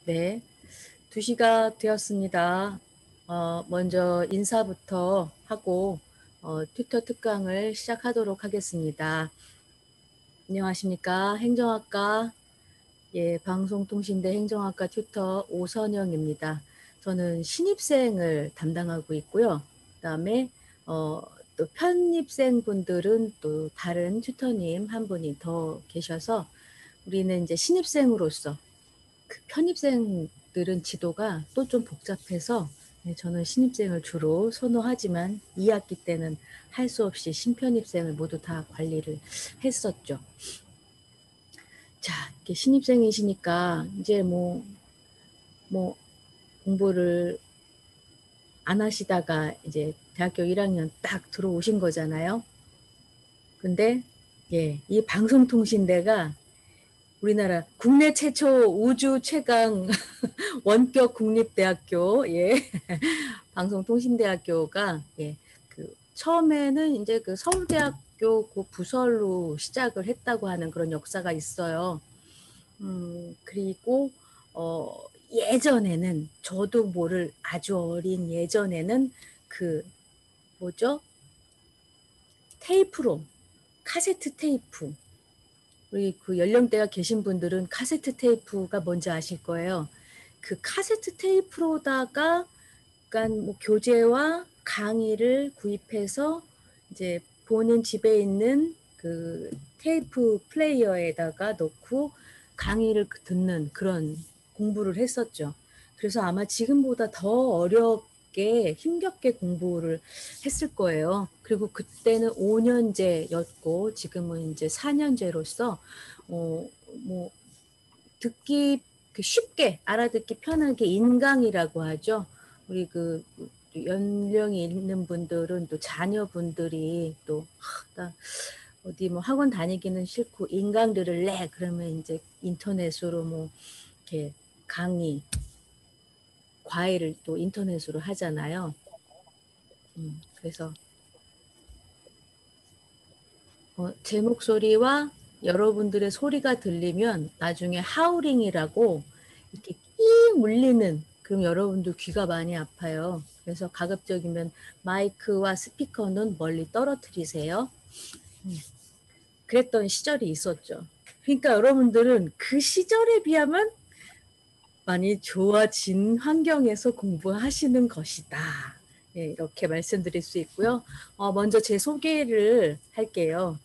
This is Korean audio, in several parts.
네, 2시가 되었습니다. 먼저 인사부터 하고 튜터 특강을 시작하도록 하겠습니다. 안녕하십니까. 행정학과 방송통신대 행정학과 튜터 오선영입니다. 저는 신입생을 담당하고 있고요. 그다음에 또 편입생 분들은 또 다른 튜터님 한 분이 더 계셔서 우리는 이제 신입생으로서 그 편입생들은 지도가 또 좀 복잡해서 저는 신입생을 주로 선호하지만 2학기 때는 할 수 없이 신편입생을 모두 다 관리를 했었죠. 자, 이렇게 신입생이시니까 이제 뭐 공부를 안 하시다가 이제 대학교 1학년 딱 들어오신 거잖아요. 근데 이 방송통신대가 우리나라 국내 최초 우주 최강 원격 국립대학교, 방송통신대학교가, 그, 처음에는 이제 그 서울대학교 그 부설로 시작을 했다고 하는 그런 역사가 있어요. 그리고, 예전에는, 저도 모를 아주 어린 예전에는 그, 뭐죠? 테이프로, 카세트 테이프. 우리 그 연령대가 계신 분들은 카세트 테이프가 뭔지 아실 거예요. 그 카세트 테이프로다가 그러니까 뭐 교재와 강의를 구입해서 이제 본인 집에 있는 그 테이프 플레이어에다가 넣고 강의를 듣는 그런 공부를 했었죠. 그래서 아마 지금보다 더 어렵게 힘겹게 공부를 했을 거예요. 그리고 그때는 5년제였고 지금은 이제 4년제로서 뭐 듣기 쉽게 알아듣기 편하게 인강이라고 하죠. 우리 그 연령이 있는 분들은 또 자녀분들이 또 나 어디 뭐 학원 다니기는 싫고 인강들을 내 그러면 이제 인터넷으로 뭐 이렇게 강의 과외를 또 인터넷으로 하잖아요. 그래서 제 목소리와 여러분들의 소리가 들리면 나중에 하우링이라고 이렇게 끼 물리는 그럼 여러분들 귀가 많이 아파요. 그래서 가급적이면 마이크와 스피커는 멀리 떨어뜨리세요. 그랬던 시절이 있었죠. 그러니까 여러분들은 그 시절에 비하면 많이 좋아진 환경에서 공부하시는 것이다. 이렇게 말씀드릴 수 있고요. 먼저 제 소개를 할게요.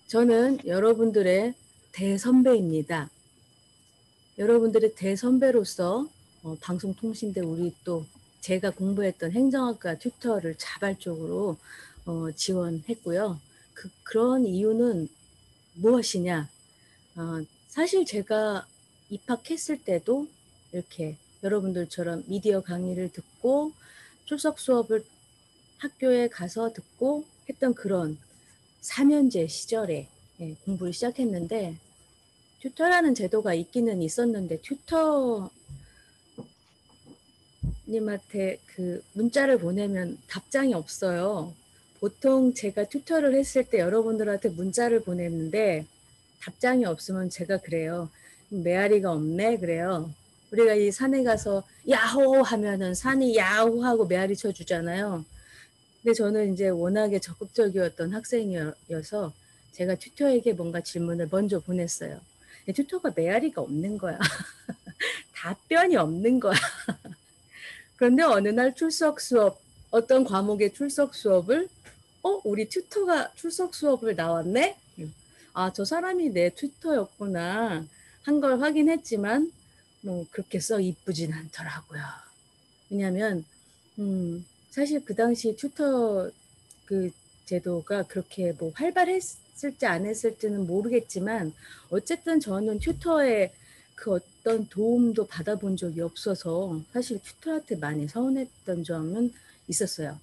저는 여러분들의 대선배입니다. 여러분들의 대선배로서 방송통신대 우리 또 제가 공부했던 행정학과 튜터를 자발적으로 지원했고요. 그런 이유는 무엇이냐? 사실 제가 입학했을 때도 이렇게 여러분들처럼 미디어 강의를 듣고 출석 수업을 학교에 가서 듣고 했던 그런 4년제 시절에 공부를 시작했는데 튜터라는 제도가 있기는 있었는데 튜터님한테 그 문자를 보내면 답장이 없어요. 보통 제가 튜터를 했을 때 여러분들한테 문자를 보냈는데 답장이 없으면 제가 그래요. 메아리가 없네 그래요. 우리가 이 산에 가서 야호 하면은 산이 야호 하고 메아리 쳐주잖아요. 근데 저는 이제 워낙에 적극적이었던 학생이어서 제가 튜터에게 뭔가 질문을 먼저 보냈어요. 튜터가 메아리가 없는 거야. 답변이 없는 거야. 그런데 어느 날 출석 수업, 어떤 과목의 출석 수업을 우리 튜터가 출석 수업을 나왔네? 저 사람이 내 튜터였구나 한 걸 확인했지만 뭐 그렇게 써 이쁘진 않더라고요. 왜냐하면 사실 그 당시 튜터 그 제도가 그렇게 뭐 활발했을지 안 했을지는 모르겠지만 어쨌든 저는 튜터의 그 어떤 도움도 받아본 적이 없어서 사실 튜터한테 많이 서운했던 점은 있었어요.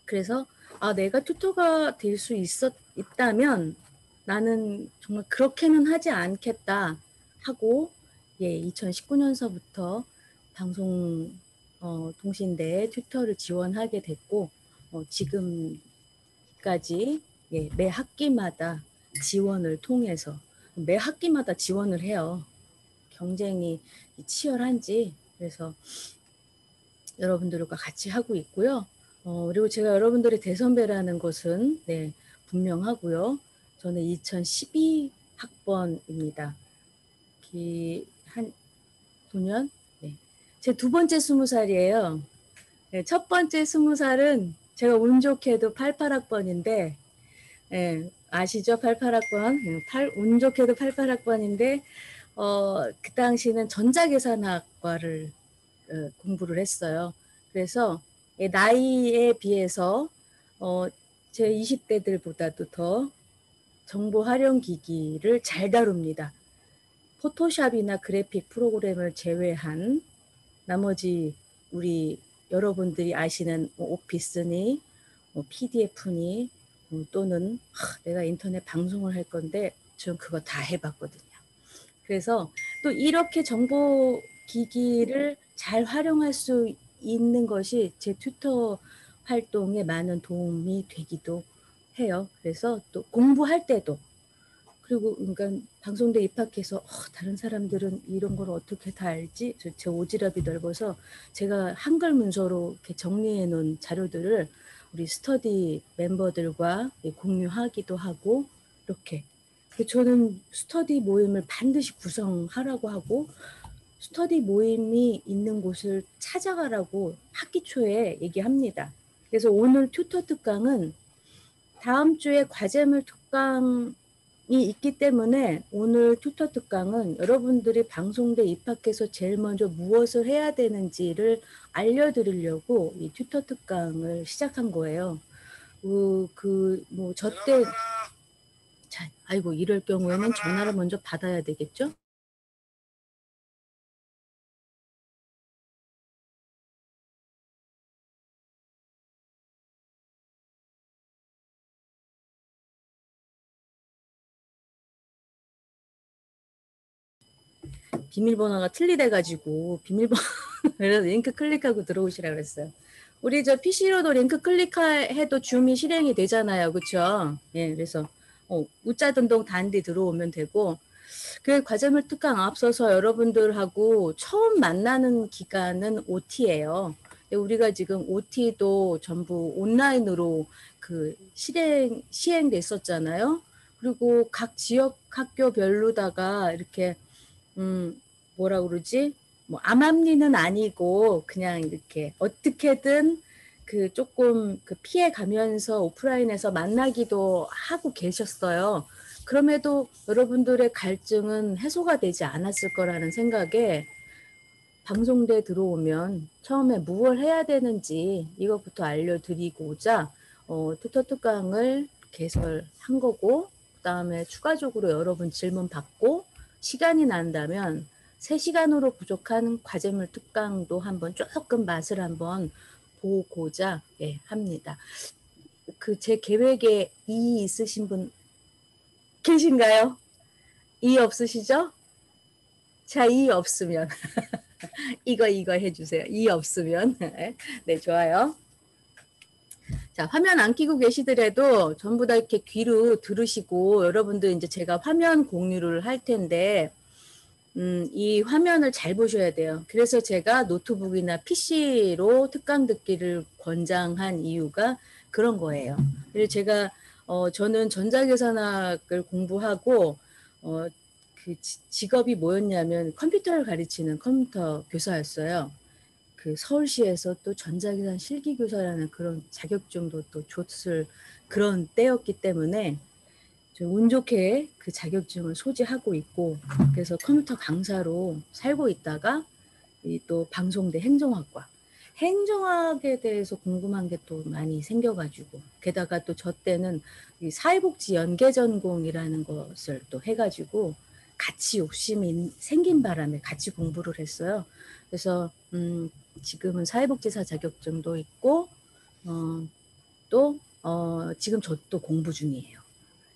그래서 내가 튜터가 될 수 있다면 나는 정말 그렇게는 하지 않겠다 하고 2019년서부터 방송 통신대에 튜터를 지원하게 됐고 지금까지 매 학기마다 지원을 통해서 매 학기마다 지원을 해요. 경쟁이 치열한지. 그래서 여러분들과 같이 하고 있고요. 그리고 제가 여러분들의 대선배라는 것은 네, 분명하고요. 저는 2012 학번입니다. 한 9년? 네. 제 두 번째 20살이에요. 네, 첫 번째 20살은 제가 운 좋게도 88학번인데, 네, 아시죠? 88학번. 운 좋게도 88학번인데, 그 당시는 전자계산학과를 공부를 했어요. 그래서 나이에 비해서 제 20대들보다도 더 정보 활용 기기를 잘 다룹니다. 포토샵이나 그래픽 프로그램을 제외한 나머지 우리 여러분들이 아시는 오피스니 PDF니 또는 내가 인터넷 방송을 할 건데 전 그거 다 해봤거든요. 그래서 또 이렇게 정보 기기를 잘 활용할 수 있는 것이 제 튜터 활동에 많은 도움이 되기도 해요. 그래서 또 공부할 때도 그리고 그러니까 방송대 입학해서 다른 사람들은 이런 걸 어떻게 다 알지? 제 오지랖이 넓어서 제가 한글 문서로 이렇게 정리해 놓은 자료들을 우리 스터디 멤버들과 공유하기도 하고 이렇게 저는 스터디 모임을 반드시 구성하라고 하고 스터디 모임이 있는 곳을 찾아가라고 학기 초에 얘기합니다. 그래서 오늘 튜터 특강은 다음 주에 과제물 특강이 있기 때문에 오늘 튜터 특강은 여러분들이 방송대 입학해서 제일 먼저 무엇을 해야 되는지를 알려드리려고 이 튜터 특강을 시작한 거예요. 저 때, 자, 아이고, 이럴 경우에는 전화를 먼저 받아야 되겠죠? 비밀번호가 틀리돼가지고 비밀번호 그래서 링크 클릭하고 들어오시라 그랬어요. 우리 저 PC로도 링크 클릭해도 줌이 실행이 되잖아요, 그렇죠? 예, 그래서 우짜든동 단디 들어오면 되고 그 과제물 특강 앞서서 여러분들하고 처음 만나는 기간은 OT예요. 우리가 지금 OT도 전부 온라인으로 그 시행됐었잖아요. 그리고 각 지역 학교별로다가 이렇게 뭐라 그러지? 뭐 암암리는 아니고 그냥 이렇게 어떻게든 그 조금 그 피해 가면서 오프라인에서 만나기도 하고 계셨어요. 그럼에도 여러분들의 갈증은 해소가 되지 않았을 거라는 생각에 방송대 들어오면 처음에 무엇을 해야 되는지 이것부터 알려드리고자 튜터 특강을 개설한 거고 그다음에 추가적으로 여러분 질문 받고 시간이 난다면 3시간으로 부족한 과제물 특강도 한번 조금 맛을 한번 보고자 합니다. 그 제 계획에 이의 있으신 분 계신가요? 이의 없으시죠? 자, 이의 없으면 이거 해주세요. 이의 없으면 네, 좋아요. 자, 화면 안 켜고 계시더라도 전부 다 이렇게 귀로 들으시고 여러분들 이제 제가 화면 공유를 할 텐데 이 화면을 잘 보셔야 돼요. 그래서 제가 노트북이나 PC로 특강 듣기를 권장한 이유가 그런 거예요. 그래서 제가 저는 전자계산학을 공부하고 그 직업이 뭐였냐면 컴퓨터를 가르치는 컴퓨터 교사였어요. 그 서울시에서 또 전자계산 실기교사라는 그런 자격증도 또 줬을 그런 때였기 때문에 운 좋게 그 자격증을 소지하고 있고 그래서 컴퓨터 강사로 살고 있다가 또 방송대 행정학에 대해서 궁금한 게 또 많이 생겨가지고 게다가 또 저 때는 이 사회복지 연계전공이라는 것을 또 해가지고 같이 욕심이 생긴 바람에 같이 공부를 했어요. 그래서 지금은 사회복지사 자격증도 있고 또 지금 저 또 공부 중이에요.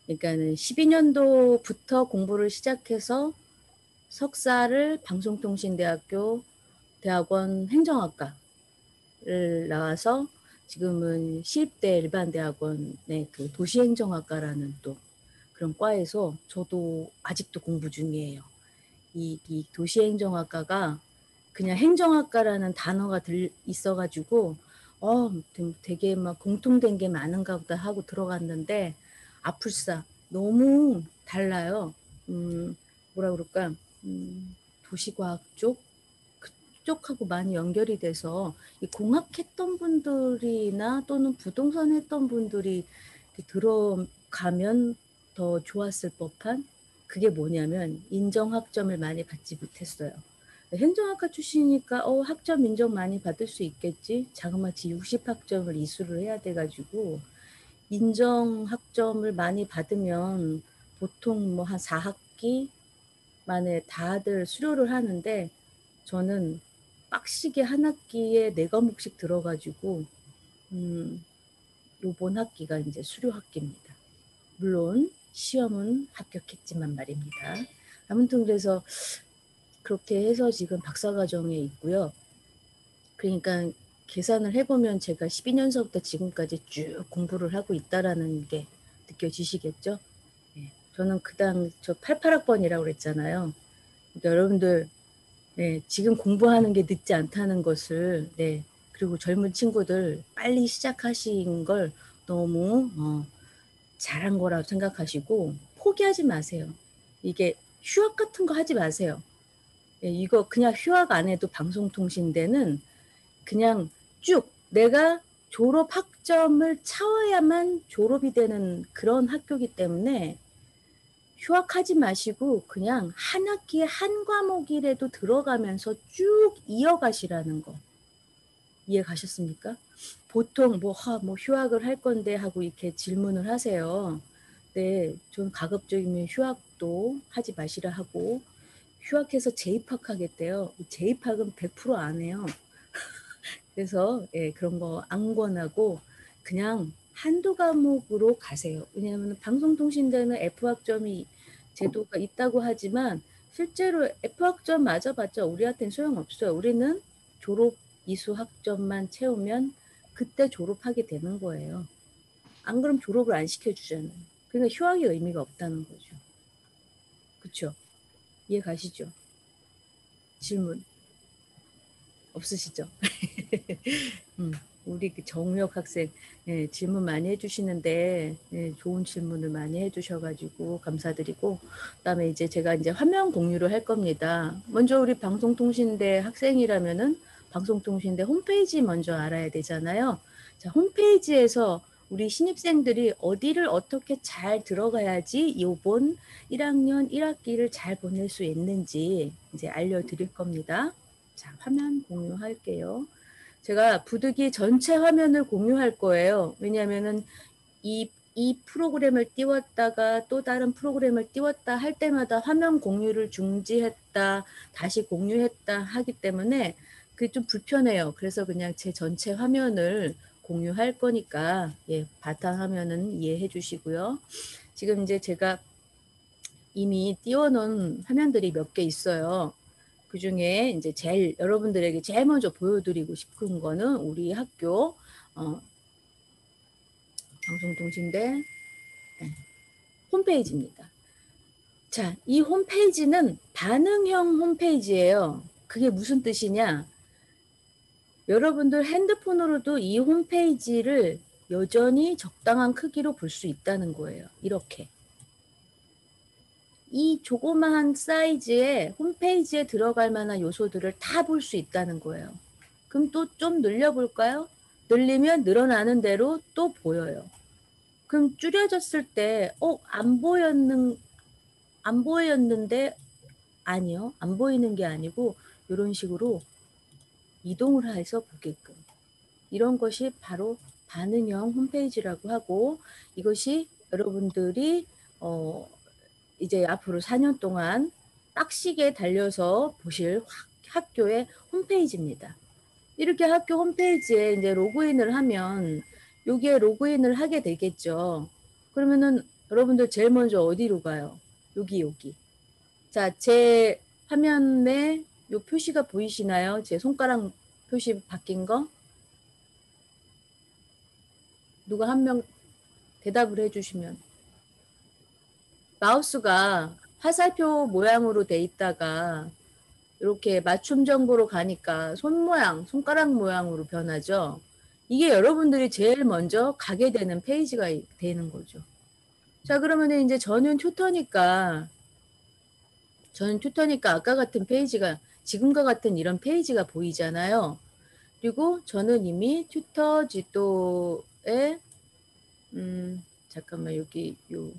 그러니까는 12년도부터 공부를 시작해서 석사를 방송통신대학교 대학원 행정학과를 나와서 지금은 시립대 일반대학원의 그 도시행정학과라는 또 그런 과에서 저도 아직도 공부 중이에요. 이 도시행정학과가 그냥 행정학과라는 단어가 있어가지고 되게 막 공통된 게 많은가 보다 하고 들어갔는데 아플싸 너무 달라요. 뭐라 그럴까? 도시과학 그쪽하고 많이 연결이 돼서 이 공학했던 분들이나 또는 부동산 했던 분들이 들어가면 더 좋았을 법한 그게 뭐냐면 인정학점을 많이 받지 못했어요. 행정학과 출신이니까 학점 인정 많이 받을 수 있겠지. 자그마치 60학점을 이수를 해야 돼가지고 인정학점을 많이 받으면 보통 뭐 한 4학기 만에 다들 수료를 하는데 저는 빡시게 한 학기에 4과목씩 들어가지고 요번 학기가 이제 수료 학기입니다. 물론 시험은 합격했지만 말입니다. 아무튼 그래서 그렇게 해서 지금 박사과정에 있고요. 그러니까 계산을 해보면 제가 12년서부터 지금까지 쭉 공부를 하고 있다라는 게 느껴지시겠죠? 네, 저는 저 88학번이라고 그랬잖아요. 그러니까 여러분들 지금 공부하는 게 늦지 않다는 것을 그리고 젊은 친구들 빨리 시작하신 걸 너무 잘한 거라고 생각하시고 포기하지 마세요. 이게 휴학 같은 거 하지 마세요. 이거 그냥 휴학 안 해도 방송통신대는 그냥 쭉 내가 졸업 학점을 차와야만 졸업이 되는 그런 학교이기 때문에 휴학하지 마시고 그냥 한 학기에 한 과목이라도 들어가면서 쭉 이어가시라는 거. 이해 가셨습니까? 보통 뭐 휴학을 할 건데 하고 이렇게 질문을 하세요. 네, 좀 가급적이면 휴학도 하지 마시라 하고 휴학해서 재입학하겠대요. 재입학은 100%안 해요. 그래서 그런 거 안 권하고 그냥 한두 과목으로 가세요. 왜냐하면 방송통신대는 F학점이 제도가 있다고 하지만 실제로 F학점 맞아봤자 우리한테는 소용없어요. 우리는 졸업 이수 학점만 채우면 그때 졸업하게 되는 거예요. 안 그럼 졸업을 안 시켜주잖아요. 그러니까 휴학이 의미가 없다는 거죠. 그렇죠? 이해 가시죠? 질문 없으시죠? 우리 그 정우혁 학생 질문 많이 해주시는데 좋은 질문을 많이 해주셔가지고 감사드리고 그다음에 제가 화면 공유를 할 겁니다. 먼저 우리 방송통신대 학생이라면은 방송통신대 홈페이지 먼저 알아야 되잖아요. 자, 홈페이지에서 우리 신입생들이 어디를 어떻게 잘 들어가야지 이번 1학년 1학기를 잘 보낼 수 있는지 알려드릴 겁니다. 자, 화면 공유할게요. 제가 부득이 전체 화면을 공유할 거예요. 왜냐하면은 이 프로그램을 띄웠다가 또 다른 프로그램을 띄웠다 할 때마다 화면 공유를 중지했다, 다시 공유했다 하기 때문에 그게 좀 불편해요. 그래서 그냥 제 전체 화면을 공유할 거니까 바탕화면은 이해해 주시고요. 지금 제가 이미 띄워놓은 화면들이 몇 개 있어요. 그 중에 여러분들에게 제일 먼저 보여드리고 싶은 거는 우리 학교 방송통신대 홈페이지입니다. 자, 이 홈페이지는 반응형 홈페이지예요. 그게 무슨 뜻이냐? 여러분들 핸드폰으로도 이 홈페이지를 여전히 적당한 크기로 볼 수 있다는 거예요. 이렇게. 이 조그마한 사이즈의 홈페이지에 들어갈 만한 요소들을 다 볼 수 있다는 거예요. 그럼 또 좀 늘려볼까요? 늘리면 늘어나는 대로 또 보여요. 그럼 줄여졌을 때, 안 보였는데, 아니요. 안 보이는 게 아니고, 이런 식으로 이동을 해서 보게끔. 이런 것이 바로 반응형 홈페이지라고 하고, 이것이 여러분들이, 이제 앞으로 4년 동안 빡시게 달려서 보실 학교의 홈페이지입니다. 이렇게 학교 홈페이지에 로그인을 하면 여기에 로그인을 하게 되겠죠. 그러면은 여러분들 제일 먼저 어디로 가요? 여기. 자, 제 화면에 요 표시가 보이시나요? 제 손가락 표시 바뀐 거? 누가 한 명 대답을 해주시면. 마우스가 화살표 모양으로 돼 있다가 이렇게 맞춤 정보로 가니까 손 모양, 손가락 모양으로 변하죠. 이게 여러분들이 제일 먼저 가게 되는 페이지가 되는 거죠. 자, 그러면 이제 저는 튜터니까 아까 같은 페이지가, 지금과 같은 이런 페이지가 보이잖아요. 그리고 저는 이미 튜터 지도에 잠깐만, 여기 요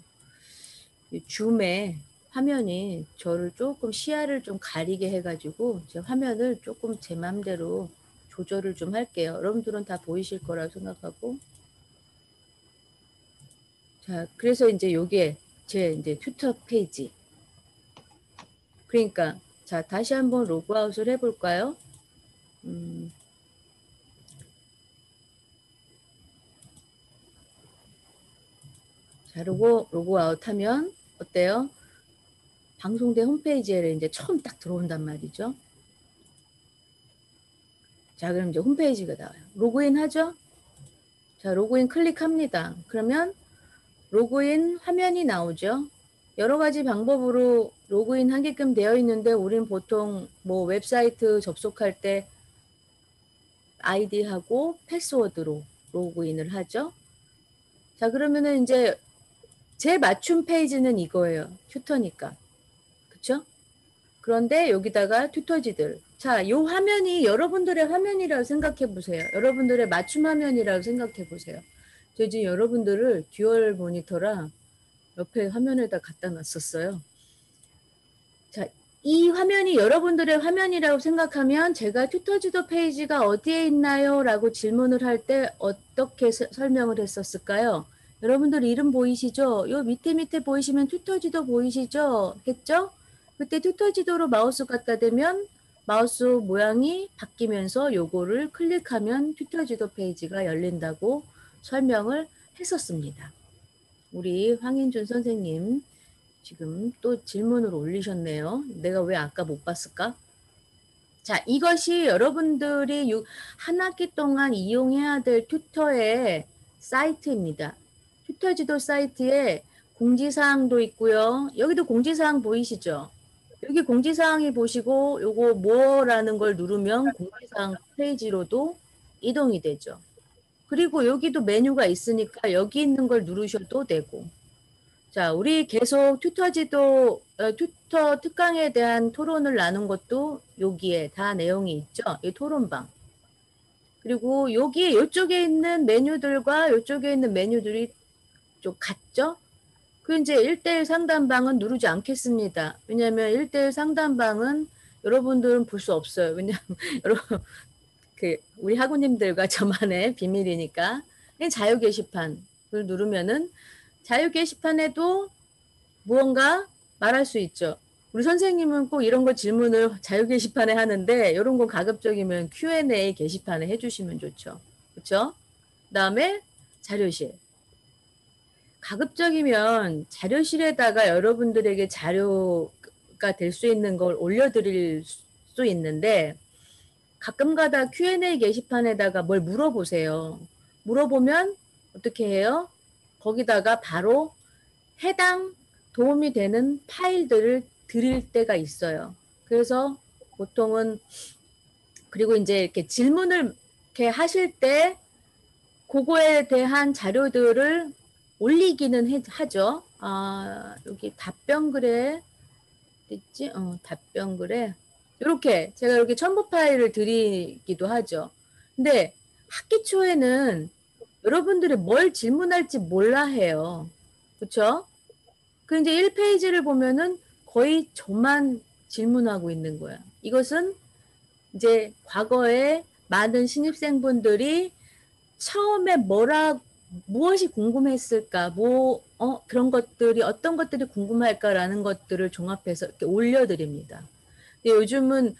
줌에 화면이 저를 조금 시야를 좀 가리게 해가지고 제 화면을 조금 제 맘대로 조절을 좀 할게요. 여러분들은 다 보이실 거라고 생각하고. 자, 그래서 이제 요게 제 이제 튜터 페이지. 그러니까 자, 다시 한번 로그아웃을 해볼까요? 자, 로그아웃 하면 어때요? 방송대 홈페이지에 이제 처음 딱 들어온단 말이죠. 자, 그럼 이제 홈페이지가 나와요. 로그인 하죠? 자, 로그인 클릭합니다. 그러면 로그인 화면이 나오죠. 여러 가지 방법으로 로그인 하게끔 되어 있는데 우린 보통 뭐 웹사이트 접속할 때 아이디하고 패스워드로 로그인을 하죠. 자, 그러면은 이제 제 맞춤 페이지는 이거예요. 튜터니까. 그쵸? 그런데 여기다가 튜터지들. 자, 요 화면이 여러분들의 화면이라고 생각해 보세요. 여러분들의 맞춤 화면이라고 생각해 보세요. 저 지금 여러분들을 듀얼 모니터라 옆에 화면에다 갖다 놨었어요. 자, 이 화면이 여러분들의 화면이라고 생각하면 제가 튜터지도 페이지가 어디에 있나요? 라고 질문을 할 때 어떻게 설명을 했었을까요? 여러분들 이름 보이시죠? 요 밑에 보이시면 튜터지도 보이시죠? 했죠? 그때 튜터지도로 마우스 갖다 대면 마우스 모양이 바뀌면서 요거를 클릭하면 튜터지도 페이지가 열린다고 설명을 했었습니다. 우리 황인준 선생님 지금 또 질문을 올리셨네요. 내가 왜 아까 못 봤을까? 자, 이것이 여러분들이 한 학기 동안 이용해야 될 튜터의 사이트입니다. 튜터 지도 사이트에 공지사항도 있고요. 여기도 공지사항 보이시죠? 여기 공지사항이 보시고 요거 뭐라는 걸 누르면 공지사항 페이지로도 이동이 되죠. 그리고 여기도 메뉴가 있으니까 여기 있는 걸 누르셔도 되고. 자, 우리 계속 튜터 특강에 대한 토론을 나눈 것도 여기에 다 내용이 있죠. 이 토론방. 그리고 여기 이쪽에 있는 메뉴들과 이쪽에 있는 메뉴들이 좀 같죠? 그 이제 1대1 상담방은 누르지 않겠습니다. 왜냐하면 1대1 상담방은 여러분들은 볼 수 없어요. 왜냐하면 여러분 우리 학우님들과 저만의 비밀이니까. 자유 게시판을 누르면은 자유 게시판에도 무언가 말할 수 있죠. 우리 선생님은 꼭 이런 거 질문을 자유 게시판에 하는데 이런 거 가급적이면 Q&A 게시판에 해주시면 좋죠. 그렇죠? 그다음에 자료실. 가급적이면 자료실에다가 여러분들에게 자료가 될 수 있는 걸 올려드릴 수 있는데 가끔가다 Q&A 게시판에다가 뭘 물어보세요. 물어보면 어떻게 해요? 거기다가 바로 해당 도움이 되는 파일들을 드릴 때가 있어요. 그래서 보통은 그리고 이제 이렇게 질문을 이렇게 하실 때 그거에 대한 자료들을 올리기는 하죠. 아, 여기 답변글에 있지? 답변글에 이렇게 제가 이렇게 첨부 파일을 드리기도 하죠. 근데 학기 초에는 여러분들이 뭘 질문할지 몰라 해요. 그렇죠? 그 이제 1페이지를 보면은 거의 저만 질문하고 있는 거야. 이것은 이제 과거에 많은 신입생분들이 처음에 무엇이 궁금했을까, 그런 것들이, 어떤 것들이 궁금할까라는 것들을 종합해서 이렇게 올려드립니다. 근데 요즘은,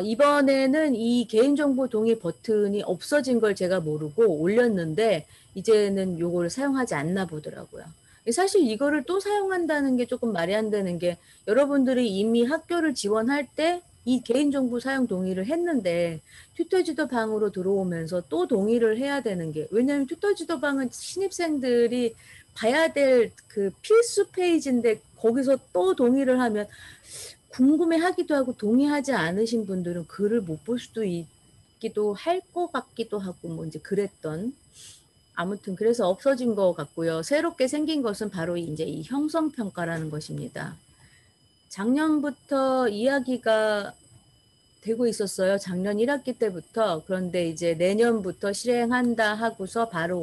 이번에는 이 개인정보 동의 버튼이 없어진 걸 제가 모르고 올렸는데, 이제는 요거를 사용하지 않나 보더라고요. 사실 이거를 또 사용한다는 게 조금 말이 안 되는 게 여러분들이 이미 학교를 지원할 때 이 개인정보 사용 동의를 했는데 튜터지도 방으로 들어오면서 또 동의를 해야 되는 게 왜냐하면 튜터지도 방은 신입생들이 봐야 될 그 필수 페이지인데 거기서 또 동의를 하면 궁금해하기도 하고 동의하지 않으신 분들은 글을 못 볼 수도 있기도 할 것 같기도 하고 뭐 이제 그랬던 아무튼 그래서 없어진 것 같고요. 새롭게 생긴 것은 바로 이제 이 형성평가라는 것입니다. 작년부터 이야기가 되고 있었어요. 작년 1학기 때부터. 그런데 이제 내년부터 실행한다 하고서 바로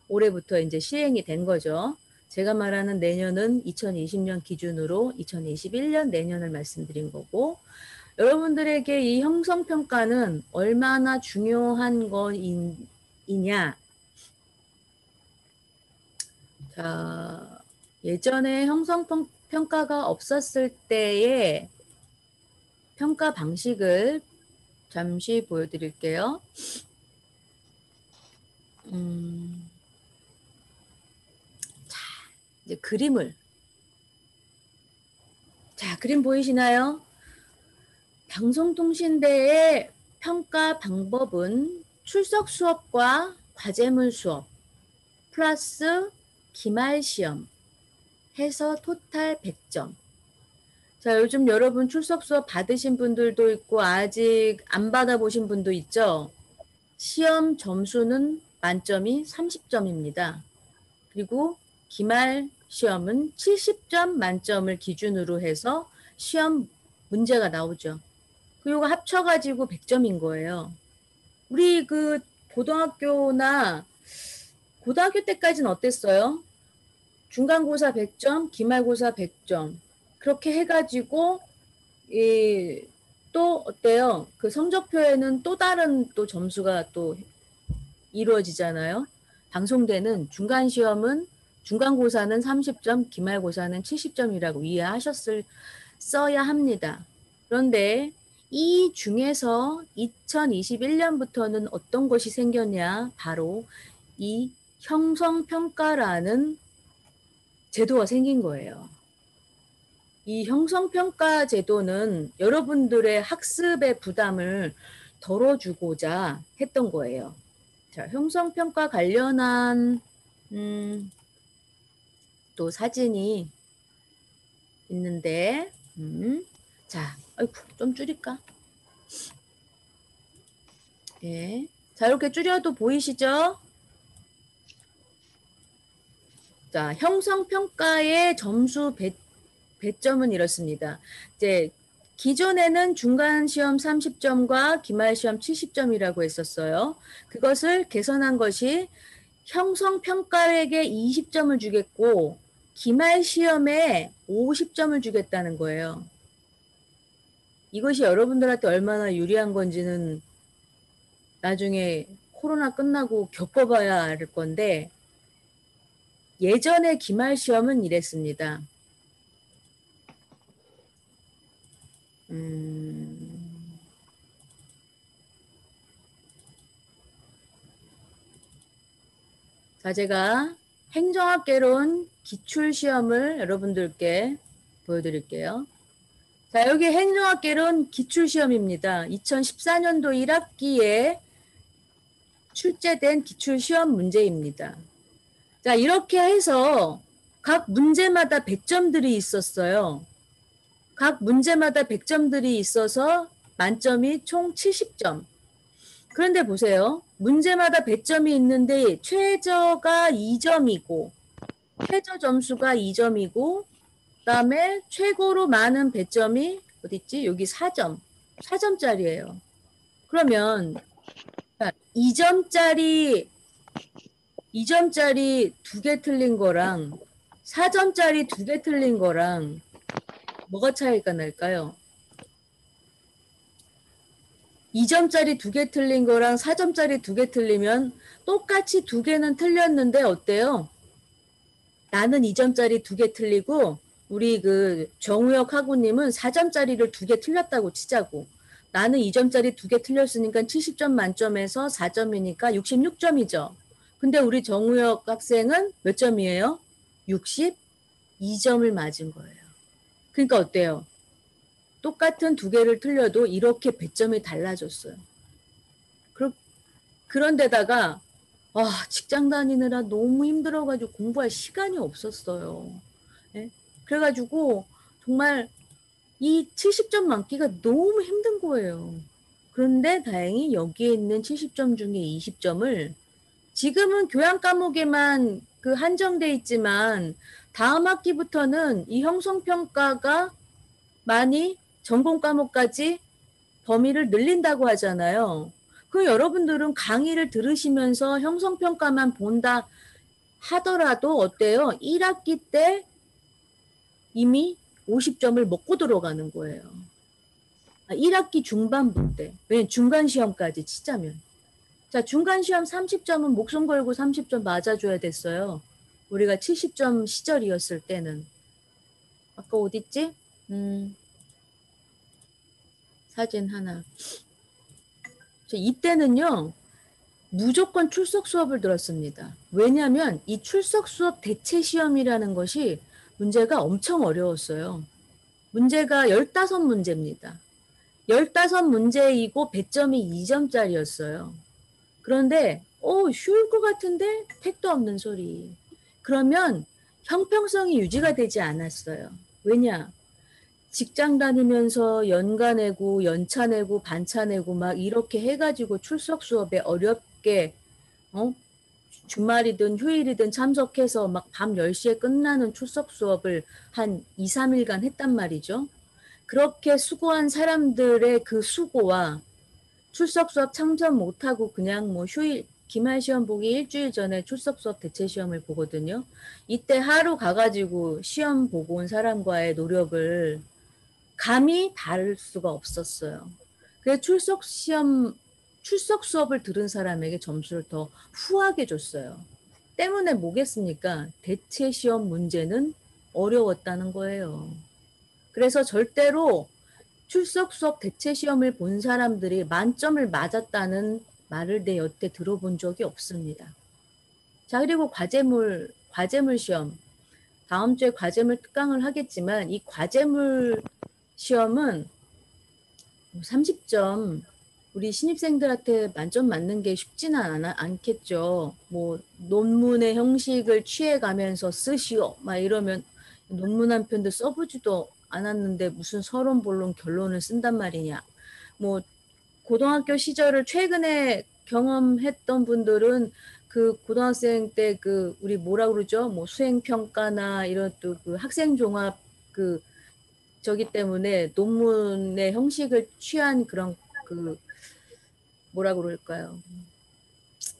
올해부터 이제 시행이 된 거죠. 제가 말하는 내년은 2020년 기준으로 2021년 내년을 말씀드린 거고, 여러분들에게 이 형성평가는 얼마나 중요한 것이냐. 자, 예전에 형성평가가 없었을 때의 평가 방식을 잠시 보여드릴게요. 자, 이제 그림을. 자, 그림 보이시나요? 방송통신대의 평가 방법은 출석 수업과 과제물 수업 플러스 기말 시험 해서 토탈 100점. 자, 요즘 여러분 출석 수업 받으신 분들도 있고 아직 안 받아보신 분도 있죠. 시험 점수는 만점이 30점입니다. 그리고 기말 시험은 70점 만점을 기준으로 해서 시험 문제가 나오죠. 그리고 합쳐가지고 100점인 거예요. 우리 그 고등학교나 고등학교 때까지는 어땠어요? 중간고사 100점, 기말고사 100점. 그렇게 해가지고 또 어때요? 그 성적표에는 또 다른 또 점수가 또 이루어지잖아요. 방송되는 중간고사는 30점, 기말고사는 70점이라고 써야 합니다. 그런데 이 중에서 2021년부터는 어떤 것이 생겼냐? 바로 이 형성평가라는 제도가 생긴 거예요. 이 형성평가 제도는 여러분들의 학습의 부담을 덜어주고자 했던 거예요. 자, 형성평가 관련한 또 사진이 있는데 자, 아이고, 좀 줄일까? 예. 자, 이렇게 줄여도 보이시죠? 자, 형성평가의 점수 배점은 이렇습니다. 이제 기존에는 중간시험 30점과 기말시험 70점이라고 했었어요. 그것을 개선한 것이 형성평가에게 20점을 주겠고 기말시험에 50점을 주겠다는 거예요. 이것이 여러분들한테 얼마나 유리한 건지는 나중에 코로나 끝나고 겪어봐야 알 건데 예전에 기말시험은 이랬습니다. 자, 제가 행정학개론 기출시험을 여러분들께 보여드릴게요. 자, 여기 행정학개론 기출시험입니다. 2014년도 1학기에 출제된 기출시험 문제입니다. 자, 이렇게 해서 각 문제마다 100점들이 있었어요. 각 문제마다 100점들이 있어서 만점이 총 70점. 그런데 보세요. 문제마다 100점이 있는데 최저가 2점이고 최저 점수가 2점이고 그다음에 최고로 많은 배점이 어딨지? 여기 4점. 4점짜리예요. 그러면 2점짜리 2개 틀린 거랑 4점짜리 2개 틀린 거랑 뭐가 차이가 날까요? 2점짜리 2개 틀린 거랑 4점짜리 2개 틀리면 똑같이 2개는 틀렸는데 어때요? 나는 2점짜리 2개 틀리고 우리 그 정우혁 학우님은 4점짜리를 2개 틀렸다고 치자고. 나는 2점짜리 2개 틀렸으니까 70점 만점에서 4점이니까 66점이죠. 근데 우리 정우혁 학생은 몇 점이에요? 62점을 맞은 거예요. 그러니까 어때요? 똑같은 2개를 틀려도 이렇게 배점이 달라졌어요. 그런데다가 직장 다니느라 너무 힘들어가지고 공부할 시간이 없었어요. 네? 그래가지고 정말 이 70점 맞기가 너무 힘든 거예요. 그런데 다행히 여기에 있는 70점 중에 20점을 지금은 교양 과목에만 그 한정돼 있지만 다음 학기부터는 이 형성평가가 많이 전공 과목까지 범위를 늘린다고 하잖아요. 그럼 여러분들은 강의를 들으시면서 형성평가만 본다 하더라도 어때요? 1학기 때 이미 50점을 먹고 들어가는 거예요. 1학기 중반부 때. 왜냐면 중간시험까지 치자면. 자, 중간시험 30점은 목숨 걸고 30점 맞아줘야 됐어요. 우리가 70점 시절이었을 때는. 아까 어딨지? 사진 하나. 이때는요. 무조건 출석 수업을 들었습니다. 왜냐하면 이 출석 수업 대체 시험이라는 것이 문제가 엄청 어려웠어요. 문제가 15문제입니다. 15문제이고 배점이 2점짜리였어요. 그런데 쉬울 것 같은데 택도 없는 소리. 그러면 형평성이 유지가 되지 않았어요. 왜냐? 직장 다니면서 연가 내고 연차 내고 반차 내고 막 이렇게 해가지고 출석 수업에 어렵게 주말이든 휴일이든 참석해서 막 밤 10시에 끝나는 출석 수업을 한 2, 3일간 했단 말이죠. 그렇게 수고한 사람들의 그 수고와 출석 수업 참석 못하고 그냥 뭐 휴일 기말 시험 보기 일주일 전에 출석 수업 대체 시험을 보거든요. 이때 하루 가가지고 시험 보고 온 사람과의 노력을 감히 다를 수가 없었어요. 그래서 출석 수업을 들은 사람에게 점수를 더 후하게 줬어요. 때문에 뭐겠습니까? 대체 시험 문제는 어려웠다는 거예요. 그래서 절대로 출석 수업 대체 시험을 본 사람들이 만점을 맞았다는 말을 내 여태 들어본 적이 없습니다. 자, 그리고 과제물 시험. 다음 주에 과제물 특강을 하겠지만 이 과제물 시험은 30점 우리 신입생들한테 만점 맞는 게 쉽지는 않겠죠. 뭐 논문의 형식을 취해가면서 쓰시오 막 이러면 논문 한 편도 써보지도 않았는데 무슨 서론 본론 결론을 쓴단 말이냐. 뭐 고등학교 시절을 최근에 경험했던 분들은 그 고등학생 때 그 우리 뭐라 그러죠? 뭐 수행평가나 이런 또 그 학생종합 그 저기 때문에 논문의 형식을 취한 그런 그 뭐라 그럴까요?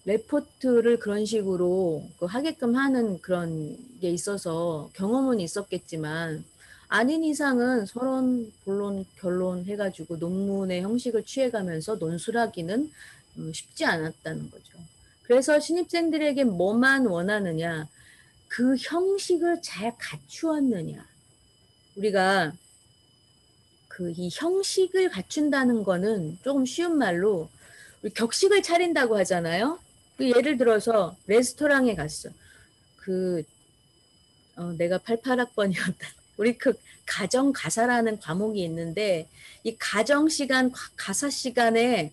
레포트를 그런 식으로 하게끔 하는 그런 게 있어서 경험은 있었겠지만 아닌 이상은 서론, 본론, 결론 해가지고 논문의 형식을 취해가면서 논술하기는 쉽지 않았다는 거죠. 그래서 신입생들에게 뭐만 원하느냐? 그 형식을 잘 갖추었느냐? 우리가 이 형식을 갖춘다는 거는 조금 쉬운 말로 우리 격식을 차린다고 하잖아요. 예를 들어서 레스토랑에 갔어. 내가 88학번이었다. 우리 가정 가사라는 과목이 있는데 이 가정 시간, 가사 시간에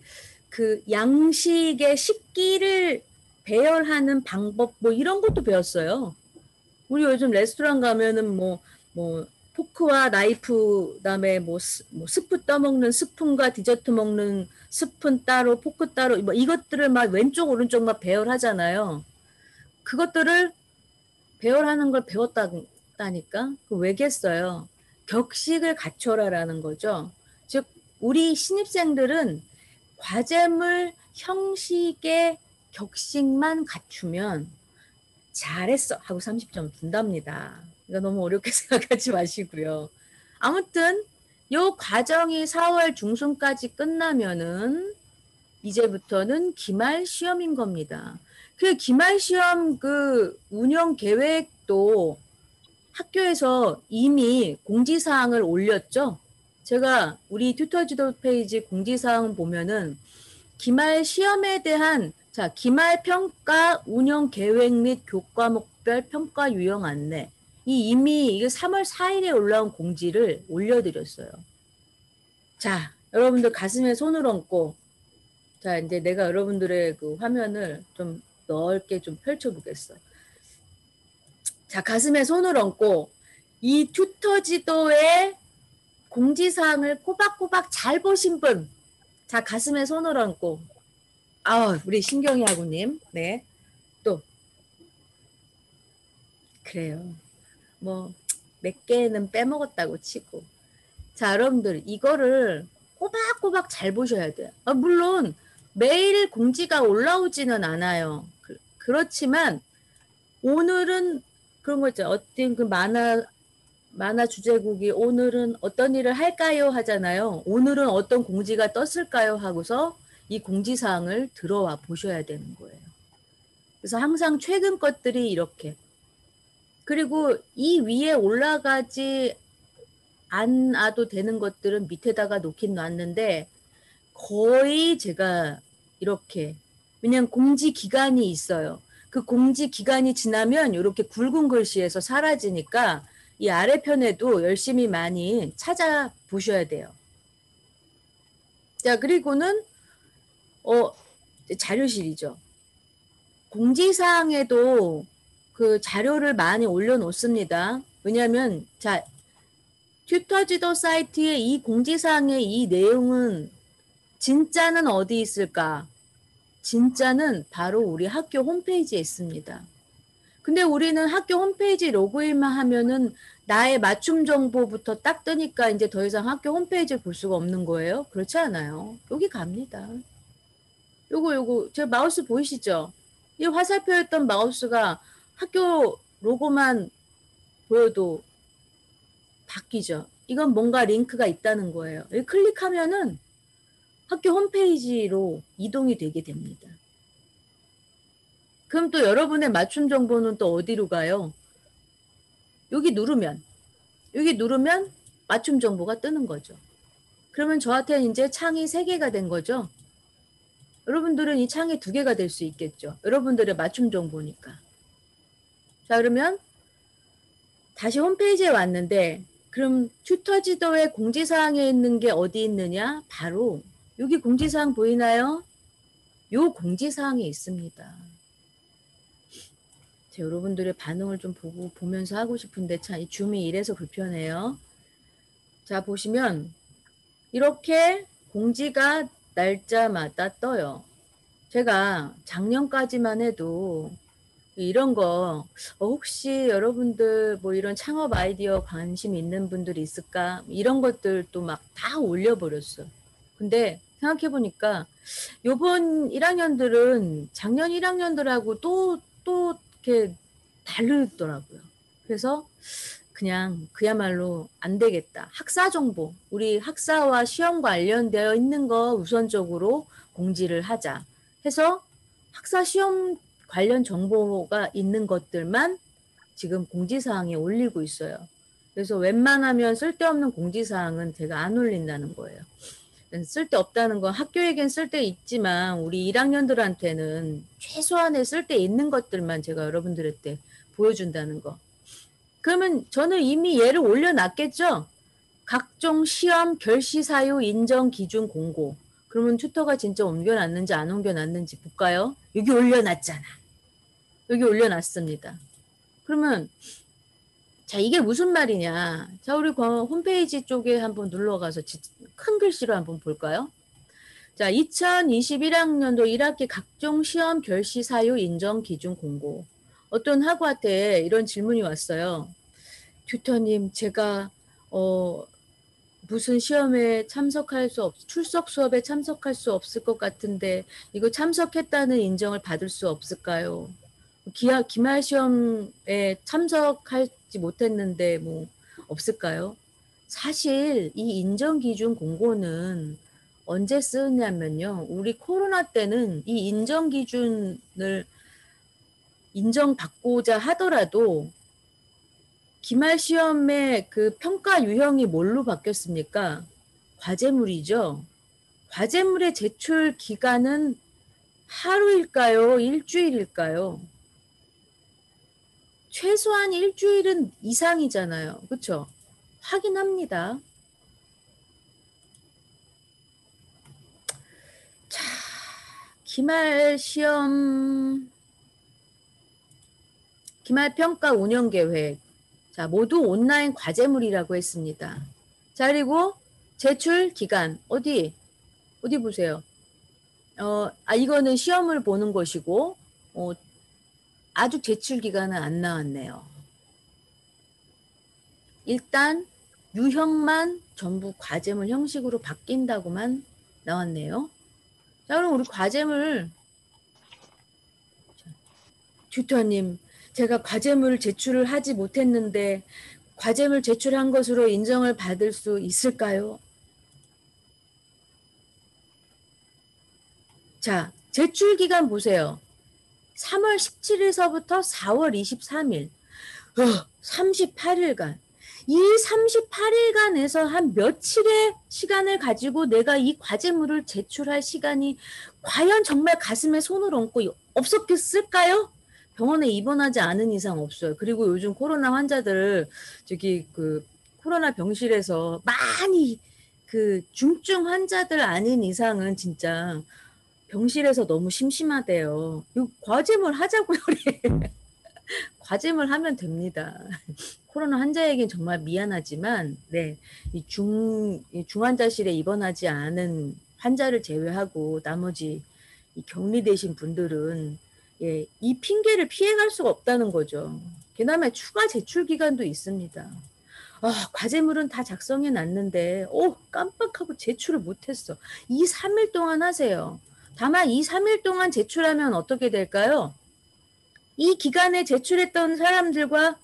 그 양식의 식기를 배열하는 방법 뭐 이런 것도 배웠어요. 우리 요즘 레스토랑 가면은 뭐 포크와 나이프 그다음에 뭐 스프 떠먹는 스푼과 디저트 먹는 스푼 따로 포크 따로 뭐 이것들을 막 왼쪽 오른쪽 막 배열하잖아요. 그것들을 배열하는 걸 배웠다니까 그 왜겠어요? 격식을 갖춰라라는 거죠. 즉 우리 신입생들은 과제물 형식의 격식만 갖추면 잘했어 하고 30점 준답니다. 이거 너무 어렵게 생각하지 마시고요. 아무튼 요 과정이 4월 중순까지 끝나면은 이제부터는 기말 시험인 겁니다. 그 기말 시험 그 운영 계획도 학교에서 이미 공지사항을 올렸죠. 제가 우리 튜터 지도 페이지 공지사항 보면은 기말 시험에 대한 기말 평가 운영 계획 및 교과목별 평가 유형 안내. 이미 이게 3월 4일에 올라온 공지를 올려드렸어요. 자, 여러분들 가슴에 손을 얹고, 자, 이제 내가 여러분들의 그 화면을 좀 넓게 좀 펼쳐보겠어. 자, 가슴에 손을 얹고, 이 튜터 지도의 공지사항을 꼬박꼬박 잘 보신 분, 자, 가슴에 손을 얹고, 아, 우리 신경이 하구님, 네, 또, 그래요. 뭐, 몇 개는 빼먹었다고 치고. 자, 여러분들, 이거를 꼬박꼬박 잘 보셔야 돼요. 물론, 매일 공지가 올라오지는 않아요. 그렇지만, 오늘은 그런 거 있죠. 어떤 그 만화 주제곡이 오늘은 어떤 일을 할까요? 하잖아요. 오늘은 어떤 공지가 떴을까요? 하고서 이 공지사항을 들어와 보셔야 되는 거예요. 그래서 항상 최근 것들이 이렇게. 그리고 이 위에 올라가지 않아도 되는 것들은 밑에다가 놓긴 놨는데 거의 제가 이렇게, 왜냐면 공지 기간이 있어요. 그 공지 기간이 지나면 이렇게 굵은 글씨에서 사라지니까 이 아래편에도 열심히 많이 찾아보셔야 돼요. 자, 그리고는 자료실이죠. 공지사항에도 그 자료를 많이 올려놓습니다. 왜냐하면 자, 튜터지도 사이트의 이 공지사항의 이 내용은 진짜는 어디 있을까? 진짜는 바로 우리 학교 홈페이지에 있습니다. 근데 우리는 학교 홈페이지 로그인만 하면은 나의 맞춤 정보부터 딱 뜨니까 이제 더 이상 학교 홈페이지를 볼 수가 없는 거예요. 그렇지 않아요. 여기 갑니다. 요거 제 마우스 보이시죠? 이 화살표였던 마우스가 학교 로고만 보여도 바뀌죠. 이건 뭔가 링크가 있다는 거예요. 여기 클릭하면은 학교 홈페이지로 이동이 되게 됩니다. 그럼 또 여러분의 맞춤 정보는 또 어디로 가요? 여기 누르면 맞춤 정보가 뜨는 거죠. 그러면 저한테는 이제 창이 3개가 된 거죠. 여러분들은 이 창이 2개가 될 수 있겠죠. 여러분들의 맞춤 정보니까. 자, 그러면 다시 홈페이지에 왔는데 그럼 튜터 지도의 공지사항에 있는 게 어디 있느냐? 바로 여기 공지사항 보이나요? 요 공지사항이 있습니다. 여러분들의 반응을 좀 보면서 하고 싶은데 참 이 줌이 이래서 불편해요. 자, 보시면 이렇게 공지가 날짜마다 떠요. 제가 작년까지만 해도 이런 거 혹시 여러분들 뭐 이런 창업 아이디어 관심 있는 분들이 있을까? 이런 것들도 막 다 올려버렸어. 근데 생각해보니까 요번 1학년들은 작년 1학년들하고 또 이렇게 다르더라고요. 그래서 그냥 그야말로 안 되겠다. 학사 정보, 우리 학사와 시험 관련되어 있는 거 우선적으로 공지를 하자 해서 학사 시험 관련 정보가 있는 것들만 지금 공지사항에 올리고 있어요. 그래서 웬만하면 쓸데없는 공지사항은 제가 안 올린다는 거예요. 쓸데없다는 건 학교에겐 쓸데 있지만 우리 1학년들한테는 최소한의 쓸데 있는 것들만 제가 여러분들한테 보여준다는 거. 그러면 저는 이미 얘를 올려놨겠죠? 각종 시험 결시 사유 인정 기준 공고. 그러면 튜터가 진짜 옮겨놨는지 안 옮겨놨는지 볼까요? 여기 올려놨잖아. 여기 올려놨습니다. 그러면 자, 이게 무슨 말이냐? 자, 우리 홈페이지 쪽에 한번 눌러가서 큰 글씨로 한번 볼까요? 자, 2021학년도 1학기 각종 시험 결시 사유 인정 기준 공고. 어떤 학우한테 이런 질문이 왔어요. 튜터님, 제가 무슨 시험에 출석 수업에 참석할 수 없을 것 같은데 이거 참석했다는 인정을 받을 수 없을까요? 기말 시험에 참석하지 못했는데 뭐 없을까요? 사실 이 인정 기준 공고는 언제 쓰냐면요. 우리 코로나 때는 이 인정 기준을 인정받고자 하더라도 기말 시험의 그 평가 유형이 뭘로 바뀌었습니까? 과제물이죠. 과제물의 제출 기간은 하루일까요? 일주일일까요? 최소한 일주일은 이상이잖아요. 그렇죠? 확인합니다. 자, 기말 시험, 기말 평가 운영 계획. 자, 모두 온라인 과제물이라고 했습니다. 자, 그리고 제출 기간 어디 보세요. 이거는 시험을 보는 것이고 아직 제출 기간은 안 나왔네요. 일단 유형만 전부 과제물 형식으로 바뀐다고만 나왔네요. 자, 그럼 우리 과제물 튜터님, 제가 과제물 제출을 하지 못했는데 과제물 제출한 것으로 인정을 받을 수 있을까요? 자, 제출 기간 보세요. 3월 17일서부터 4월 23일. 38일간. 이 38일간에서 한 며칠의 시간을 가지고 내가 이 과제물을 제출할 시간이 과연 정말 가슴에 손을 얹고 없었겠을까요? 병원에 입원하지 않은 이상 없어요. 그리고 요즘 코로나 환자들 코로나 병실에서 많이 중증 환자들 아닌 이상은 진짜 병실에서 너무 심심하대요. 이거 과제물 하자고요. 과제물 하면 됩니다. 코로나 환자에겐 정말 미안하지만, 네, 이 중환자실에 입원하지 않은 환자를 제외하고 나머지 이 격리되신 분들은 예, 이 핑계를 피해갈 수가 없다는 거죠. 그다음에 추가 제출 기간도 있습니다. 과제물은 다 작성해 놨는데, 깜빡하고 제출을 못했어. 2, 3일 동안 하세요. 다만 2, 3일 동안 제출하면 어떻게 될까요? 이 기간에 제출했던 사람들과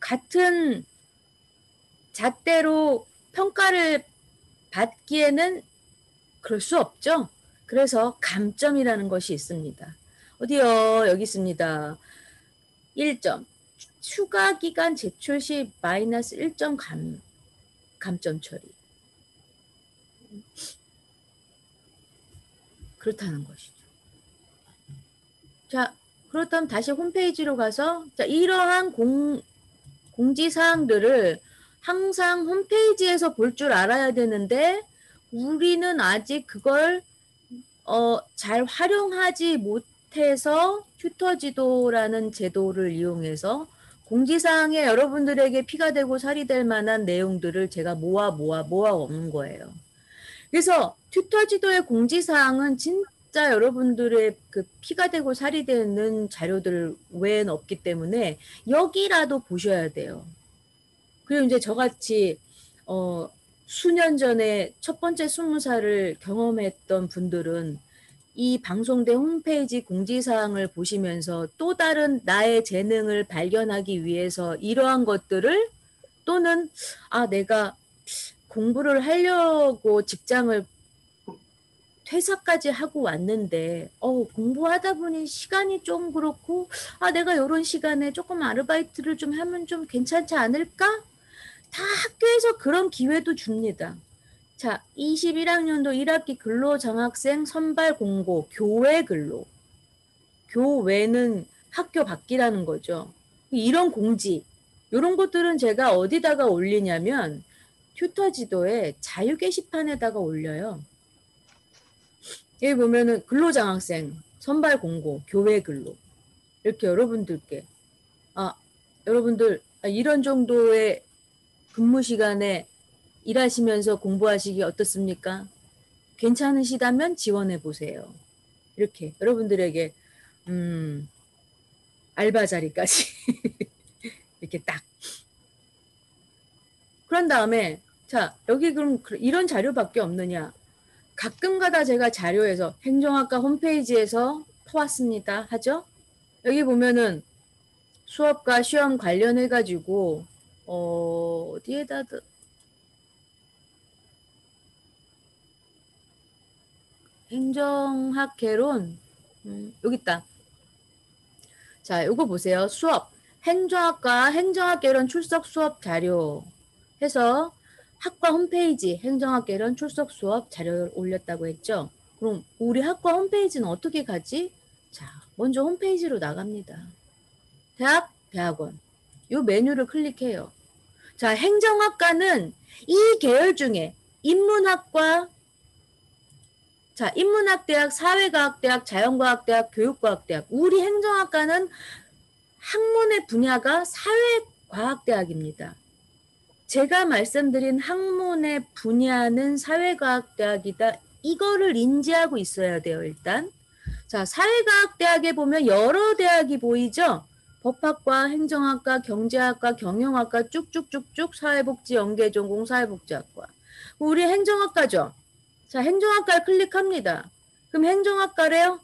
같은 잣대로 평가를 받기에는 그럴 수 없죠. 그래서 감점이라는 것이 있습니다. 어디요? 여기 있습니다. 1점. 추가 기간 제출 시 마이너스 1점 감점 처리. 그렇다는 것이죠. 자, 그렇다면 다시 홈페이지로 가서 자, 이러한 공지사항들을 항상 홈페이지에서 볼 줄 알아야 되는데 우리는 아직 그걸 잘 활용하지 못해서 튜터지도라는 제도를 이용해서 공지사항에 여러분들에게 피가 되고 살이 될 만한 내용들을 제가 모아 오는 거예요. 그래서 튜터지도의 공지사항은 진짜 여러분들의 피가 되고 살이 되는 자료들 외에는 없기 때문에 여기라도 보셔야 돼요. 그리고 이제 저같이 수년 전에 첫 번째 20살을 경험했던 분들은 이 방송대 홈페이지 공지사항을 보시면서 또 다른 나의 재능을 발견하기 위해서 이러한 것들을 또는 내가 공부를 하려고 직장을 퇴사까지 하고 왔는데 공부하다 보니 시간이 좀 그렇고 내가 이런 시간에 조금 아르바이트를 좀 하면 좀 괜찮지 않을까? 다 학교에서 그런 기회도 줍니다. 자, 21학년도 1학기 근로장학생 선발 공고, 교외 근로. 교외는 학교 밖이라는 거죠. 이런 공지, 이런 것들은 제가 어디다가 올리냐면 튜터 지도에 자유 게시판에다가 올려요. 여기 보면은 근로장학생 선발 공고, 교외 근로. 이렇게 여러분들께 여러분들 이런 정도의 근무 시간에 일하시면서 공부하시기 어떻습니까? 괜찮으시다면 지원해 보세요. 이렇게 여러분들에게 알바 자리까지 이렇게 딱. 그런 다음에 자, 여기 그럼 이런 자료밖에 없느냐? 가끔가다 제가 자료에서 행정학과 홈페이지에서 퍼왔습니다 하죠. 여기 보면은 수업과 시험 관련해 가지고 어디에다 행정학 개론 여기 있다. 자, 요거 보세요. 수업 행정학과 행정학 개론 출석 수업 자료 해서 학과 홈페이지 행정학 개론 출석 수업 자료를 올렸다고 했죠. 그럼 우리 학과 홈페이지는 어떻게 가지? 자, 먼저 홈페이지로 나갑니다. 대학, 대학원. 요 메뉴를 클릭해요. 자, 행정학과는 이 계열 중에 인문학과 자, 인문학대학, 사회과학대학, 자연과학대학, 교육과학대학. 우리 행정학과는 학문의 분야가 과학대학입니다. 제가 말씀드린 학문의 분야는 사회과학대학이다. 이거를 인지하고 있어야 돼요, 일단. 자, 사회과학대학에 보면 여러 대학이 보이죠? 법학과, 행정학과, 경제학과, 경영학과 쭉쭉쭉쭉 사회복지 연계전공 사회복지학과. 우리 행정학과죠? 자, 행정학과를 클릭합니다. 그럼 행정학과래요?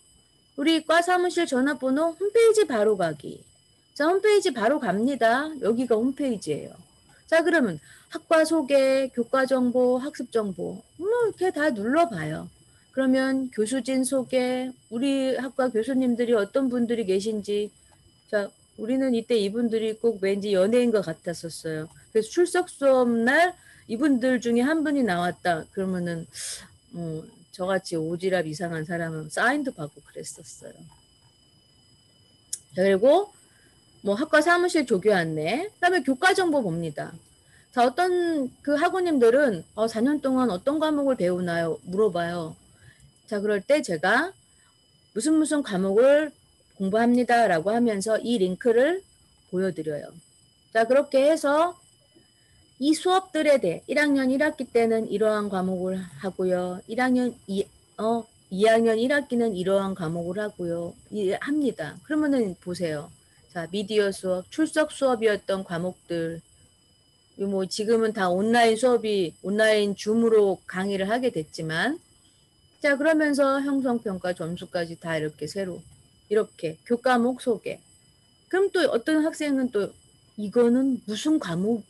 우리 과 사무실 전화번호 홈페이지 바로 가기. 자, 홈페이지 바로 갑니다. 여기가 홈페이지예요. 자, 그러면 학과 소개, 교과 정보, 학습 정보 뭐 이렇게 다 눌러봐요. 그러면 교수진 소개, 우리 학과 교수님들이 어떤 분들이 계신지. 자, 우리는 이때 이분들이 꼭 왠지 연예인 것 같았었어요. 그래서 출석 수업 날 이분들 중에 한 분이 나왔다. 그러면은 저같이 오지랖 이상한 사람은 사인도 받고 그랬었어요. 그리고 뭐 학과 사무실 조교 안내, 그다음에 교과 정보 봅니다. 자, 어떤 그 학우님들은 4년 동안 어떤 과목을 배우나요? 물어봐요. 자, 그럴 때 제가 무슨 과목을 공부합니다 라고 하면서 이 링크를 보여드려요. 자, 그렇게 해서 이 수업들에 대해 1학년 1학기 때는 이러한 과목을 하고요. 2학년 1학기는 이러한 과목을 하고요. 합니다. 그러면은 보세요. 자, 미디어 수업, 출석 수업이었던 과목들, 뭐 지금은 다 온라인 수업이 온라인 줌으로 강의를 하게 됐지만, 자, 그러면서 형성평가 점수까지 다 이렇게 새로 이렇게 교과목 소개. 그럼 또 어떤 학생은 또 이거는 무슨 과목을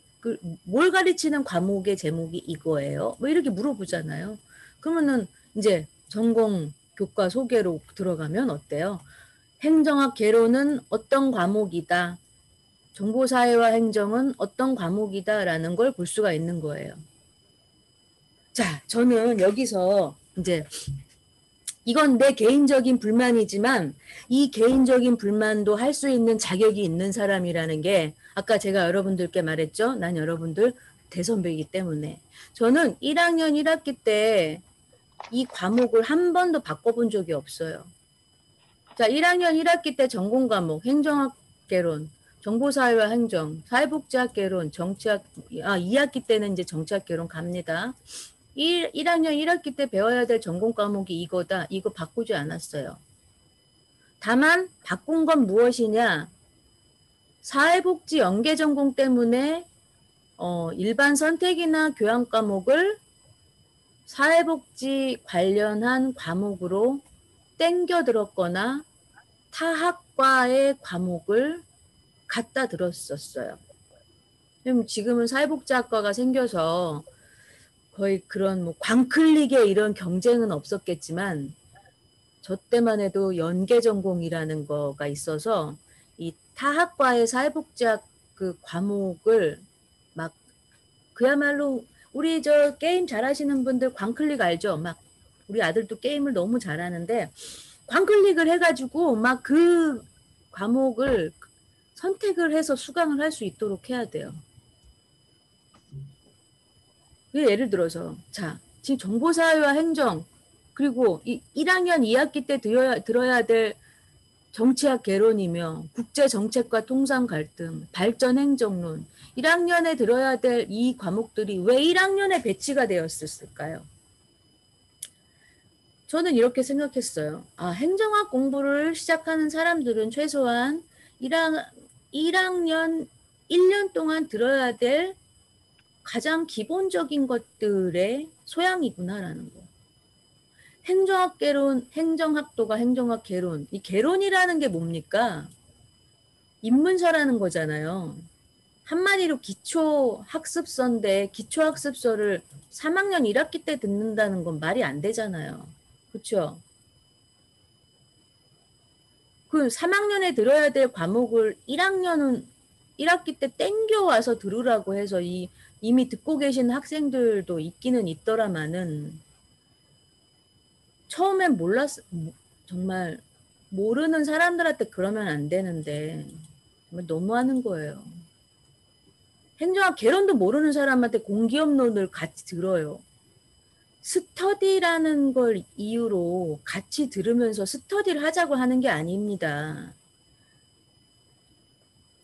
뭘 가르치는 과목의 제목이 이거예요? 뭐 이렇게 물어보잖아요. 그러면은 이제 전공 교과 소개로 들어가면 어때요? 행정학 개론은 어떤 과목이다. 정보사회와 행정은 어떤 과목이다라는 걸 볼 수가 있는 거예요. 자, 저는 여기서 이제 이건 내 개인적인 불만이지만 이 개인적인 불만도 할 수 있는 자격이 있는 사람이라는 게 아까 제가 여러분들께 말했죠. 난 여러분들 대선배이기 때문에. 저는 1학년 1학기 때 이 과목을 한 번도 바꿔본 적이 없어요. 자, 1학년 1학기 때 전공 과목 행정학 개론, 정보사회와 행정, 사회복지학 개론, 정치학 2학기 때는 이제 정치학 개론 갑니다. 1학년 1학기 때 배워야 될 전공 과목이 이거다. 이거 바꾸지 않았어요. 다만 바꾼 건 무엇이냐? 사회복지 연계 전공 때문에 일반 선택이나 교양 과목을 사회복지 관련한 과목으로 땡겨 들었거나 타학과의 과목을 갖다 들었었어요. 지금은 사회복지학과가 생겨서 거의 그런 뭐 광클릭의 이런 경쟁은 없었겠지만 저 때만 해도 연계 전공이라는 거가 있어서 이 타학과의 사회복지학 그 과목을 막 그야말로 우리 저 게임 잘하시는 분들 광클릭 알죠? 막 우리 아들도 게임을 너무 잘하는데 광클릭을 해가지고 막 그 과목을 선택을 해서 수강을 할 수 있도록 해야 돼요. 예를 들어서 자, 지금 정보사회와 행정 그리고 1학년 2학기 때 들어야 될 정치학 개론이며 국제정책과 통상 갈등, 발전행정론 1학년에 들어야 될 이 과목들이 왜 1학년에 배치가 되었을까요? 저는 이렇게 생각했어요. 행정학 공부를 시작하는 사람들은 최소한 1학년 1년 동안 들어야 될 가장 기본적인 것들의 소양이구나라는 거. 행정학 개론, 행정학도가 행정학 개론. 이 개론이라는 게 뭡니까? 입문서라는 거잖아요. 한마디로 기초학습서인데 기초학습서를 3학년 1학기 때 듣는다는 건 말이 안 되잖아요. 그렇죠? 그 3학년에 들어야 될 과목을 1학년은 1학기 때 땡겨와서 들으라고 해서 이미 듣고 계신 학생들도 있기는 있더라마는 처음엔 정말 모르는 사람들한테 그러면 안 되는데 정말 너무하는 거예요. 행정학 개론도 모르는 사람한테 공기업론을 같이 들어요. 스터디라는 걸 이유로 같이 들으면서 스터디를 하자고 하는 게 아닙니다.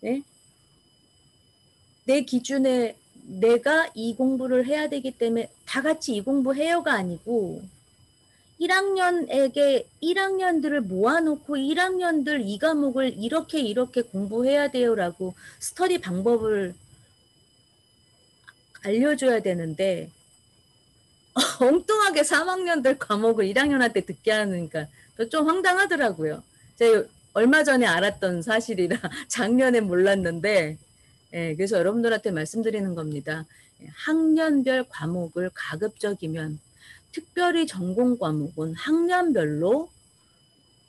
네? 내 기준에 내가 이 공부를 해야 되기 때문에 다 같이 이 공부해요가 아니고 1학년에게 1학년들을 모아놓고 1학년들 이 과목을 이렇게 공부해야 돼요라고 스터디 방법을 알려줘야 되는데 엉뚱하게 3학년들 과목을 1학년한테 듣게 하니까 좀 황당하더라고요. 제가 얼마 전에 알았던 사실이라 작년에 몰랐는데 그래서 여러분들한테 말씀드리는 겁니다. 학년별 과목을 가급적이면 특별히 전공 과목은 학년별로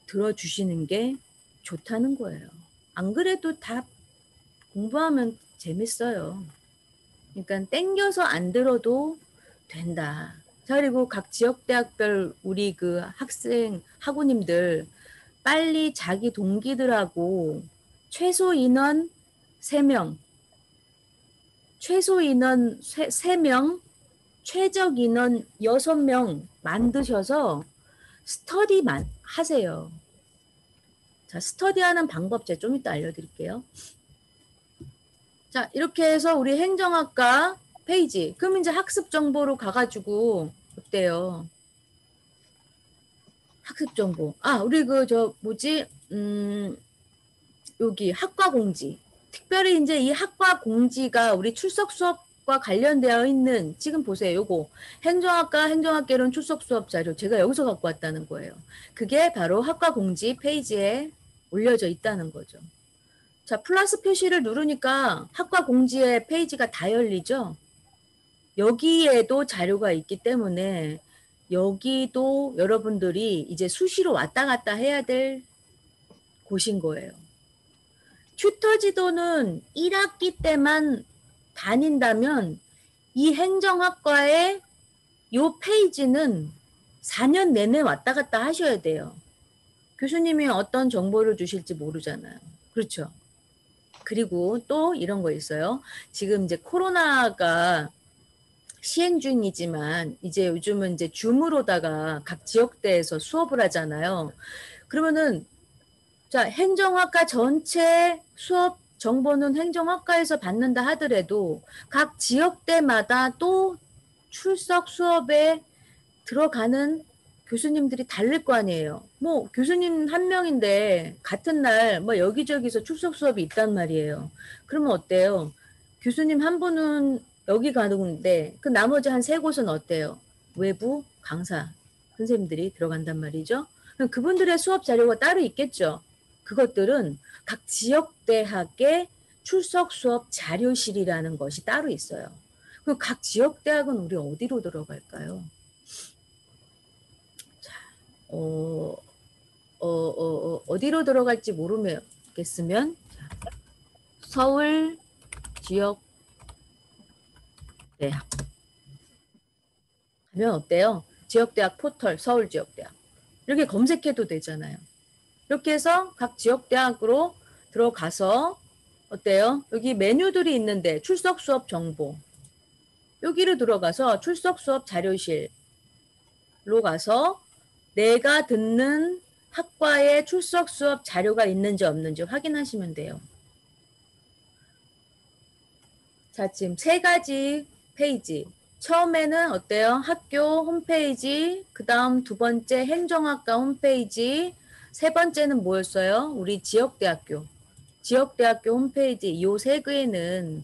들어주시는 게 좋다는 거예요. 안 그래도 다 공부하면 재밌어요. 그러니까 땡겨서 안 들어도 된다. 자, 그리고 각 지역대학별 우리 그 학생, 학우님들 빨리 자기 동기들하고 최소 인원 3명, 최소 인원 3명, 최적 인원 6명 만드셔서 스터디만 하세요. 자, 스터디하는 방법 제가 좀 이따 알려드릴게요. 자, 이렇게 해서 우리 행정학과 페이지. 그럼 이제 학습 정보로 가가지고 어때요? 학습 정보. 우리 여기 학과 공지. 특별히 이제 이 학과 공지가 우리 출석 수업과 관련되어 있는, 지금 보세요. 요거 행정학과 행정학개론 출석 수업 자료 제가 여기서 갖고 왔다는 거예요. 그게 바로 학과 공지 페이지에 올려져 있다는 거죠. 자, 플러스 표시를 누르니까 학과 공지의 페이지가 다 열리죠. 여기에도 자료가 있기 때문에 여기도 여러분들이 이제 수시로 왔다 갔다 해야 될 곳인 거예요. 튜터 지도는 1학기 때만 다닌다면 이 행정학과의 요 페이지는 4년 내내 왔다 갔다 하셔야 돼요. 교수님이 어떤 정보를 주실지 모르잖아요. 그렇죠? 그리고 또 이런 거 있어요. 지금 이제 코로나가 시행 중이지만 이제 요즘은 이제 줌으로다가 각 지역대에서 수업을 하잖아요. 그러면은 자, 행정학과 전체 수업 정보는 행정학과에서 받는다 하더라도 각 지역대마다 또 출석 수업에 들어가는 교수님들이 다를 거 아니에요. 뭐 교수님 한 명인데 같은 날 뭐 여기저기서 출석 수업이 있단 말이에요. 그러면 어때요? 교수님 한 분은 여기 가는데 그 나머지 한 3곳은 어때요? 외부 강사 선생님들이 들어간단 말이죠. 그럼 그분들의 수업 자료가 따로 있겠죠. 그것들은 각 지역대학의 출석 수업 자료실이라는 것이 따로 있어요. 그럼 각 지역대학은 우리 어디로 들어갈까요? 어디로 들어갈지 모르겠으면 서울 지역 대학 하면 어때요? 지역대학 포털 서울 지역대학 이렇게 검색해도 되잖아요. 이렇게 해서 각 지역대학으로 들어가서 어때요? 여기 메뉴들이 있는데 출석 수업 정보 여기로 들어가서 출석 수업 자료실로 가서 내가 듣는 학과에 출석 수업 자료가 있는지 없는지 확인하시면 돼요. 자, 지금 3가지 페이지. 처음에는 어때요? 학교 홈페이지, 그 다음 2번째 행정학과 홈페이지, 3번째는 뭐였어요? 우리 지역대학교. 지역대학교 홈페이지 이 3개는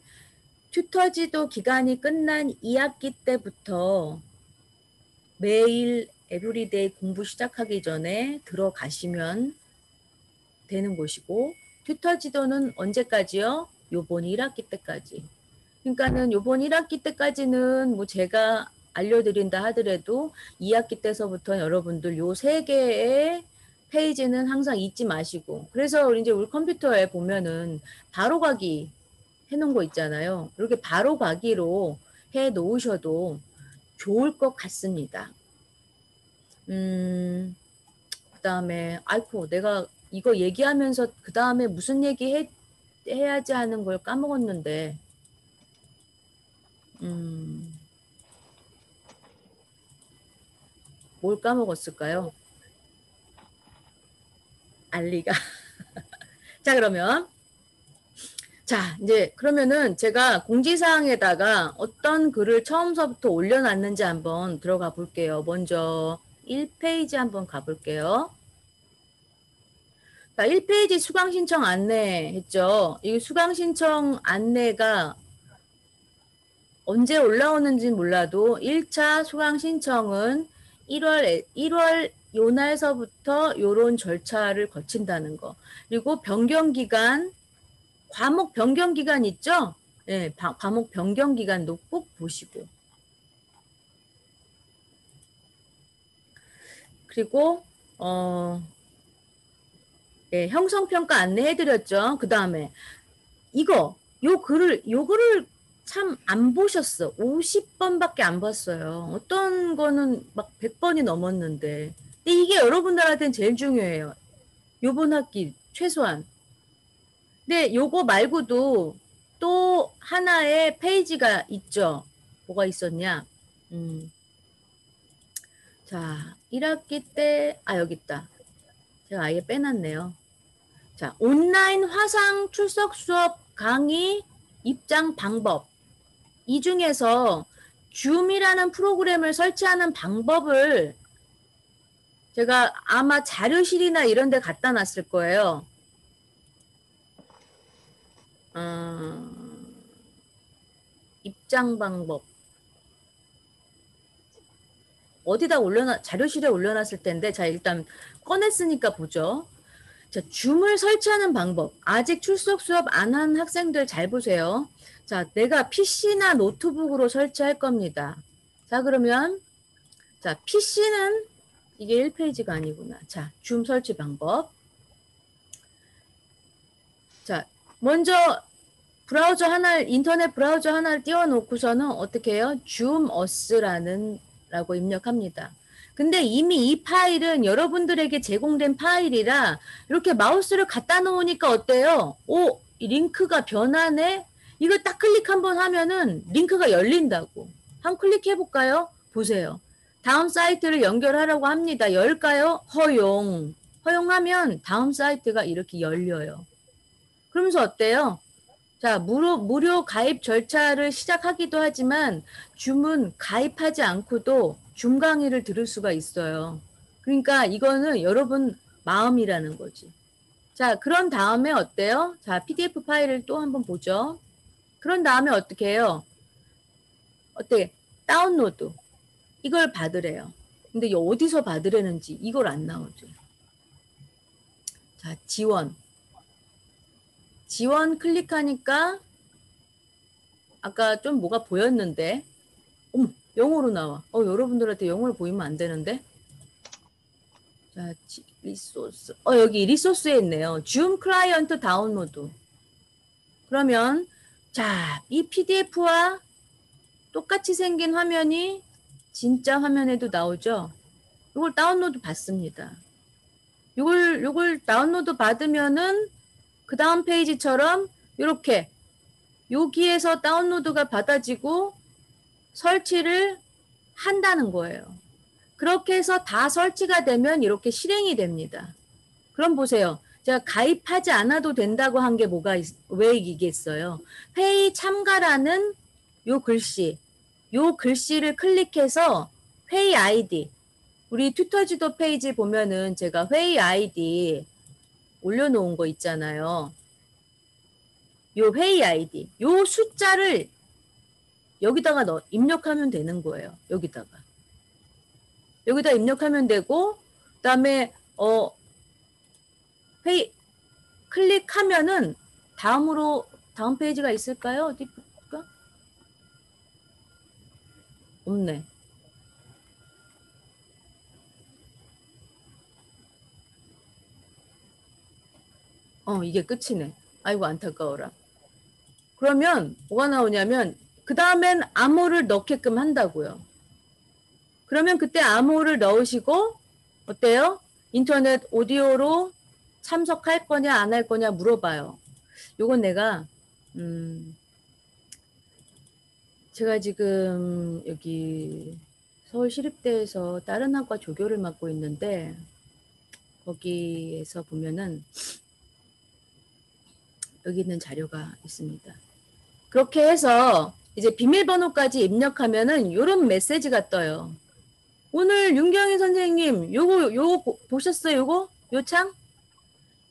튜터지도 기간이 끝난 2학기 때부터 매일 에브리데이 공부 시작하기 전에 들어가시면 되는 곳이고 튜터 지도는 언제까지요? 요번 1학기 때까지. 그러니까는 요번 1학기 때까지는 뭐 제가 알려드린다 하더라도 2학기 때서부터 여러분들 요 3개의 페이지는 항상 잊지 마시고 그래서 이제 우리 컴퓨터에 보면은 바로 가기 해놓은 거 있잖아요. 이렇게 바로 가기로 해 놓으셔도 좋을 것 같습니다. 그 다음에 아이고 내가 이거 얘기하면서 그 다음에 무슨 얘기 해야지 하는 걸 까먹었는데 뭘 까먹었을까요? 알리가. 자, 그러면 자, 이제 그러면은 제가 공지사항에다가 어떤 글을 처음서부터 올려놨는지 한번 들어가 볼게요. 먼저 1페이지 한번 가볼게요. 자, 1페이지 수강 신청 안내 했죠. 이 수강 신청 안내가 언제 올라오는지 몰라도 1차 수강 신청은 1월 요 날서부터 요런 절차를 거친다는 거. 그리고 변경 기간, 과목 변경 기간 있죠? 네, 과목 변경 기간도 꼭 보시고. 그리고 네, 형성평가 안내해드렸죠. 그 다음에 요 글을 참 안 보셨어. 50번밖에 안 봤어요. 어떤 거는 막 100번이 넘었는데. 근데 이게 여러분들한테는 제일 중요해요. 요번 학기 최소한. 근데 요거 말고도 또 하나의 페이지가 있죠. 뭐가 있었냐? 자, 1학기 때, 여기 있다. 제가 아예 빼놨네요. 자, 온라인 화상 출석 수업 강의 입장 방법. 이 중에서 줌이라는 프로그램을 설치하는 방법을 제가 아마 자료실이나 이런 데 갖다 놨을 거예요. 입장 방법. 어디다 자료실에 올려놨을 텐데, 자, 일단 꺼냈으니까 보죠. 자, 줌을 설치하는 방법. 아직 출석 수업 안 한 학생들 잘 보세요. 자, 내가 PC나 노트북으로 설치할 겁니다. 자, 그러면, 자, PC는 이게 1페이지가 아니구나. 자, 줌 설치 방법. 자, 먼저 인터넷 브라우저 하나를 띄워놓고서는 어떻게 해요? 줌어스라고 입력합니다. 근데 이미 이 파일은 여러분들에게 제공된 파일이라 이렇게 마우스를 갖다 놓으니까 어때요? 오, 이 링크가 변하네? 이거 딱 클릭 한번 하면은 링크가 열린다고. 한번 클릭해볼까요? 보세요. 다음 사이트를 연결하라고 합니다. 열까요? 허용. 허용하면 다음 사이트가 이렇게 열려요. 그러면서 어때요? 자, 무료 가입 절차를 시작하기도 하지만 줌은 가입하지 않고도 줌 강의를 들을 수가 있어요. 그러니까 이거는 여러분 마음이라는 거지. 자, 그런 다음에 어때요? 자, PDF 파일을 또 한번 보죠. 그런 다음에 어떻게 해요? 어때? 다운로드. 이걸 받으래요. 근데 어디서 받으려는지 이걸 안 나오죠. 자, 지원. 지원 클릭하니까 아까 좀 뭐가 보였는데 어머, 영어로 나와. 여러분들한테 영어로 보이면 안 되는데. 자, 리소스. 여기 리소스에 있네요. 줌 클라이언트 다운로드. 그러면 자, 이 PDF와 똑같이 생긴 화면이 진짜 화면에도 나오죠. 이걸 다운로드 받습니다. 요걸 다운로드 받으면은 그 다음 페이지처럼 이렇게 여기에서 다운로드가 받아지고 설치를 한다는 거예요. 그렇게 해서 다 설치가 되면 이렇게 실행이 됩니다. 그럼 보세요. 제가 가입하지 않아도 된다고 한 게 왜 이겠어요? 회의 참가라는 요 글씨를 클릭해서 회의 아이디, 우리 튜터지도 페이지 보면은 제가 회의 아이디 올려놓은 거 있잖아요. 요 회의 아이디, 요 숫자를 여기다가 입력하면 되는 거예요. 여기다 입력하면 되고, 그다음에 회의 클릭하면은 다음 페이지가 있을까요? 어디 볼까? 없네. 이게 끝이네. 아이고 안타까워라. 그러면 뭐가 나오냐면 그 다음엔 암호를 넣게끔 한다고요. 그러면 그때 암호를 넣으시고 어때요? 인터넷 오디오로 참석할 거냐 안 할 거냐 물어봐요. 요건 내가 제가 지금 여기 서울시립대에서 다른 학과 조교를 맡고 있는데 거기에서 보면은 여기 있는 자료가 있습니다. 그렇게 해서 이제 비밀번호까지 입력하면은 이런 메시지가 떠요. 오늘 윤경희 선생님 요거 보셨어요? 요 창?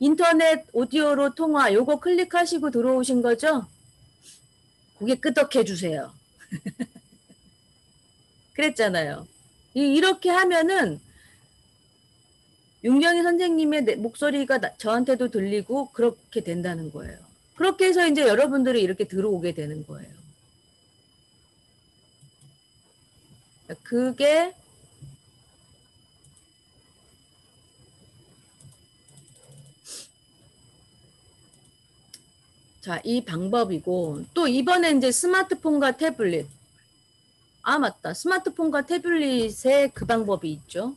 인터넷 오디오로 통화 요거 클릭하시고 들어오신 거죠? 고개 끄덕해 주세요. 그랬잖아요. 이렇게 하면은 윤경희 선생님의 목소리가 저한테도 들리고 그렇게 된다는 거예요. 그렇게 해서 이제 여러분들이 이렇게 들어오게 되는 거예요. 그게 자, 이 방법이고 또 이번에 이제 스마트폰과 태블릿. 아, 맞다. 스마트폰과 태블릿에 그 방법이 있죠.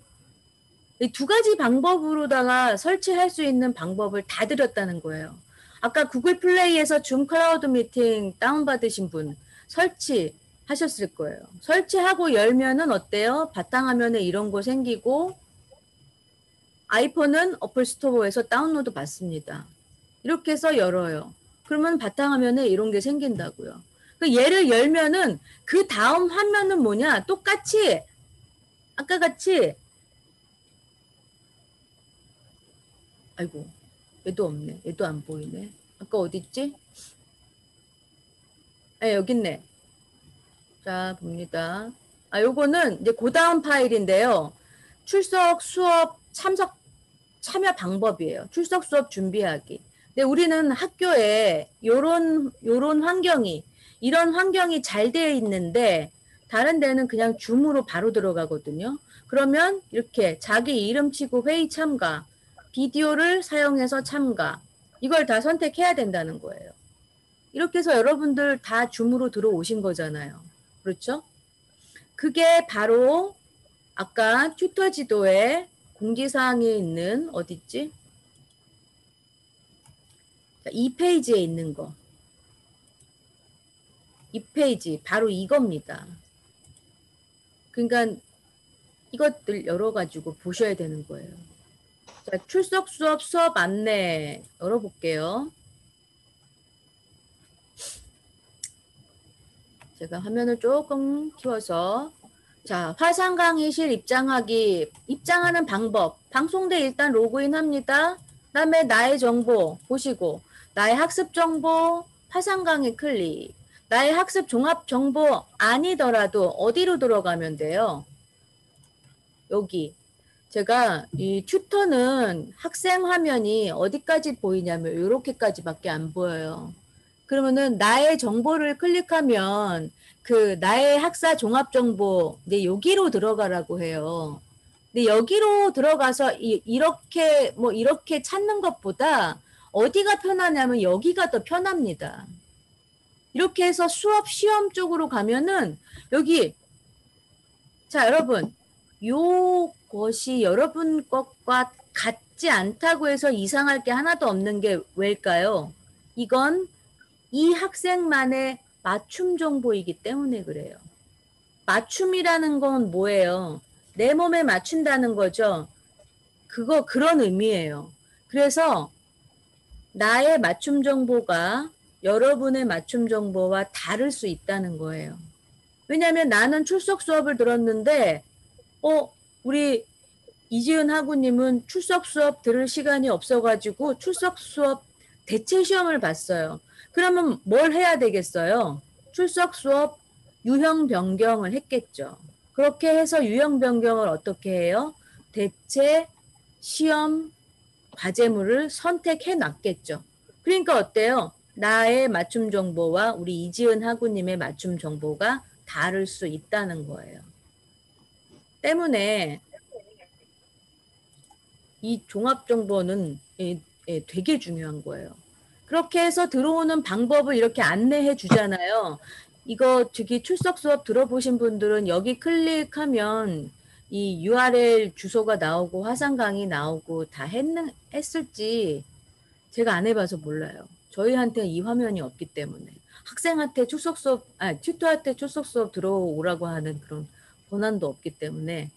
이 두 가지 방법으로다가 설치할 수 있는 방법을 다 드렸다는 거예요. 아까 구글 플레이에서 줌 클라우드 미팅 다운받으신 분 설치하셨을 거예요. 설치하고 열면은 어때요? 바탕화면에 이런 거 생기고 아이폰은 어플 스토어에서 다운로드 받습니다. 이렇게 해서 열어요. 그러면 바탕화면에 이런 게 생긴다고요. 얘를 열면은 그 다음 화면은 뭐냐? 똑같이 아까 같이 아이고 얘도 없네. 얘도 안 보이네. 아까 어디 있지? 아, 여기 있네. 자, 봅니다. 아, 요거는 이제 그 다음 파일인데요. 출석 수업 참여 방법이에요. 출석 수업 준비하기. 근데 우리는 학교에 요런 환경이 이런 환경이 잘 되어 있는데 다른 데는 그냥 줌으로 바로 들어가거든요. 그러면 이렇게 자기 이름 치고 회의 참가, 비디오를 사용해서 참가 이걸 다 선택해야 된다는 거예요. 이렇게 해서 여러분들 다 줌으로 들어오신 거잖아요. 그렇죠? 그게 바로 아까 튜터 지도에 공지사항에 있는 어디 있지? 2페이지에 있는 거. 2페이지 바로 이겁니다. 그러니까 이것들 열어가지고 보셔야 되는 거예요. 자, 출석 수업 안내 열어볼게요. 제가 화면을 조금 키워서 자, 화상 강의실 입장하는 방법. 방송대 일단 로그인 합니다. 그다음에 나의 정보 보시고 나의 학습 정보 화상 강의 클릭. 나의 학습 종합 정보 아니더라도 어디로 들어가면 돼요? 여기. 제가 이 튜터는 학생 화면이 어디까지 보이냐면 이렇게까지밖에 안 보여요. 그러면은 나의 정보를 클릭하면 그 나의 학사 종합 정보 이제 여기로 들어가라고 해요. 근데 여기로 들어가서 이렇게 찾는 것보다 어디가 편하냐면 여기가 더 편합니다. 이렇게 해서 수업 시험 쪽으로 가면은 여기 자 여러분 요것이 여러분 것과 같지 않다고 해서 이상할 게 하나도 없는 게 왜일까요? 이건 이 학생만의 맞춤 정보이기 때문에 그래요. 맞춤이라는 건 뭐예요? 내 몸에 맞춘다는 거죠. 그런 의미예요. 그래서 나의 맞춤 정보가 여러분의 맞춤 정보와 다를 수 있다는 거예요. 왜냐하면 나는 출석 수업을 들었는데 우리 이지은 학우님은 출석 수업 들을 시간이 없어가지고 출석 수업 대체 시험을 봤어요. 그러면 뭘 해야 되겠어요? 출석 수업 유형 변경을 했겠죠. 그렇게 해서 유형 변경을 어떻게 해요? 대체 시험 과제물을 선택해 놨겠죠. 그러니까 어때요? 나의 맞춤 정보와 우리 이지은 학우님의 맞춤 정보가 다를 수 있다는 거예요. 때문에 이 종합 정보는 되게 중요한 거예요. 그렇게 해서 들어오는 방법을 이렇게 안내해 주잖아요. 이거 저기 출석 수업 들어보신 분들은 여기 클릭하면 이 URL 주소가 나오고 화상 강의 나오고 다 했을지 제가 안 해봐서 몰라요. 저희한테 이 화면이 없기 때문에 학생한테 튜터한테 출석 수업 들어오라고 하는 그런 권한도 없기 때문에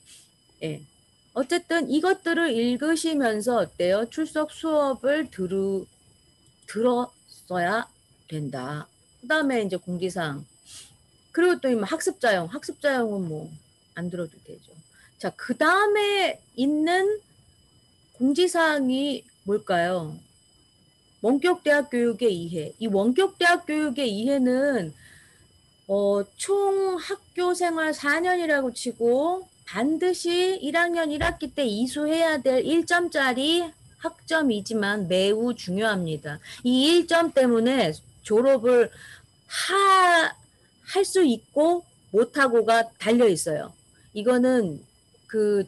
예. 어쨌든 이것들을 읽으시면서 어때요? 출석 수업을 들었어야 된다. 그 다음에 이제 공지사항. 그리고 또 학습자용은 뭐 안 들어도 되죠. 자, 그 다음에 있는 공지사항이 뭘까요? 원격대학 교육의 이해. 이 원격대학 교육의 이해는 총 학교 생활 4년이라고 치고 반드시 1학년 1학기 때 이수해야 될 1점짜리 학점이지만 매우 중요합니다. 이 1점 때문에 졸업을 할 수 있고 못하고가 달려 있어요. 이거는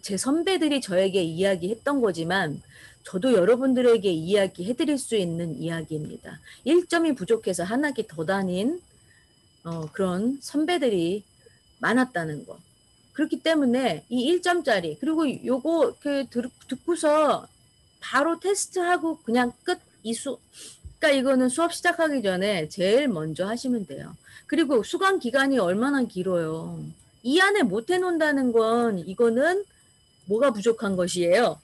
제 선배들이 저에게 이야기했던 거지만 저도 여러분들에게 이야기해드릴 수 있는 이야기입니다. 1점이 부족해서 한 학기 더 다닌 그런 선배들이 많았다는 거. 그렇기 때문에 이 1점짜리 그리고 요거 듣고서 바로 테스트하고 그냥 끝 이수. 그러니까 이거는 수업 시작하기 전에 제일 먼저 하시면 돼요. 그리고 수강 기간이 얼마나 길어요. 이 안에 못 해놓는다는 건 이거는 뭐가 부족한 것이에요.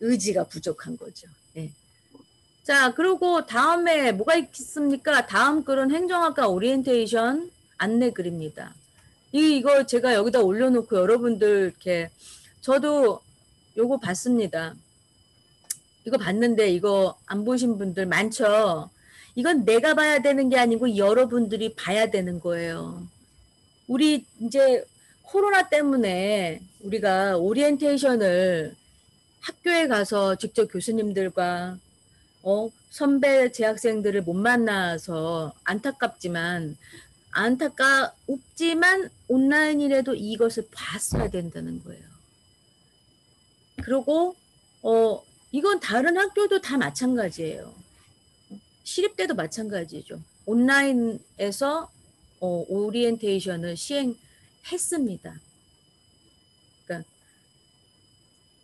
의지가 부족한 거죠. 네. 자, 그리고 다음에 뭐가 있습니까? 다음 글은 행정학과 오리엔테이션 안내 글입니다. 이거 제가 여기다 올려놓고 여러분들 이렇게 저도 요거 봤습니다. 이거 봤는데 이거 안 보신 분들 많죠? 이건 내가 봐야 되는 게 아니고 여러분들이 봐야 되는 거예요. 우리 이제 코로나 때문에 우리가 오리엔테이션을 학교에 가서 직접 교수님들과 선배 재학생들을 못 만나서 안타깝지만 온라인이라도 이것을 봤어야 된다는 거예요. 그리고 이건 다른 학교도 다 마찬가지예요. 시립대도 마찬가지죠. 온라인에서 오리엔테이션을 시행했습니다. 그러니까